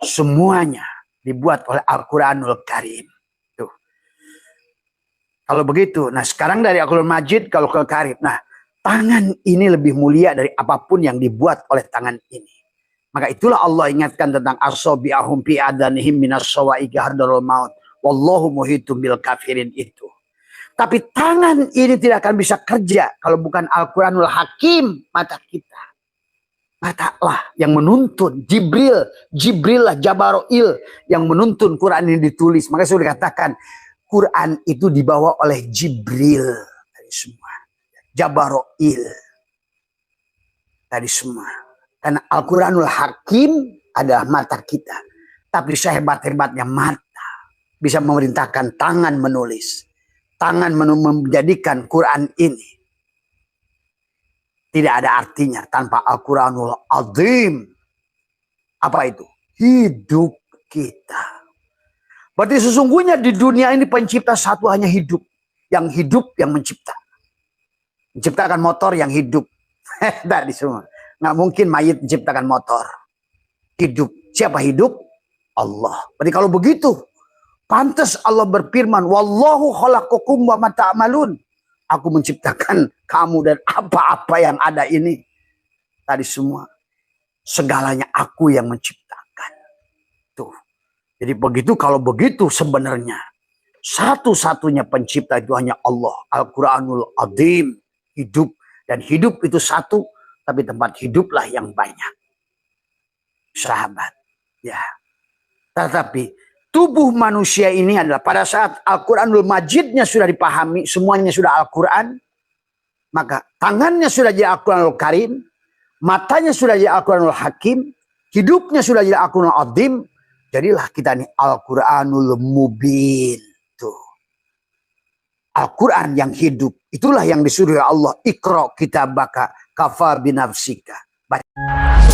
Semuanya dibuat oleh Al-Quranul Karim. Tuh. Kalau begitu, nah sekarang dari Al-Quranul Majid kalau ke Karim. Nah, tangan ini lebih mulia dari apapun yang dibuat oleh tangan ini. Maka itulah Allah ingatkan tentang asabi'ahum fi adanihim minas sawa'iqi hardarul maut. Wallahu muhitum bil kafirin itu. Tapi tangan ini tidak akan bisa kerja kalau bukan Al-Quranul Hakim, mata kita. Mata lah yang menuntun. Jibril lah Jabaroil yang menuntun Quran ini ditulis. Maka sudah dikatakan Quran itu dibawa oleh Jibril. Tadi semua. Jabaroil. Tadi semua. Karena Al-Quranul Hakim adalah mata kita. Tapi sehebat-hebatnya mata bisa memerintahkan tangan menulis. Tangan menjadikan Quran ini tidak ada artinya tanpa Al-Quranul Azim. Apa itu? Hidup kita. Berarti sesungguhnya di dunia ini pencipta satu hanya hidup. yang hidup yang mencipta. Menciptakan motor yang hidup. Tadi semua. Nggak mungkin mayit menciptakan motor. Hidup. Siapa hidup? Allah. Berarti kalau begitu, pantas Allah berfirman, wallahu khalaqakum wa ma ta'malun. Aku menciptakan kamu dan apa-apa yang ada ini. Tadi semua. Segalanya aku yang menciptakan. Tuh. Jadi begitu, kalau begitu sebenarnya satu-satunya pencipta itu hanya Allah. Al-Quranul Azim. Hidup. Dan hidup itu satu, tapi tempat hiduplah yang banyak. Sahabat. Ya. Tetapi tubuh manusia ini adalah pada saat Al-Quranul Majidnya sudah dipahami, semuanya sudah Al-Quran, maka tangannya sudah jadi Al-Quranul Karim, matanya sudah jadi Al-Quranul Hakim, hidupnya sudah jadi Al-Quranul Azim, jadilah kita ini Al-Quranul Mubin. Tuh. Al-Quran yang hidup, itulah yang disuruh Allah. Iqra kitabaka kafa binafsika. Baca.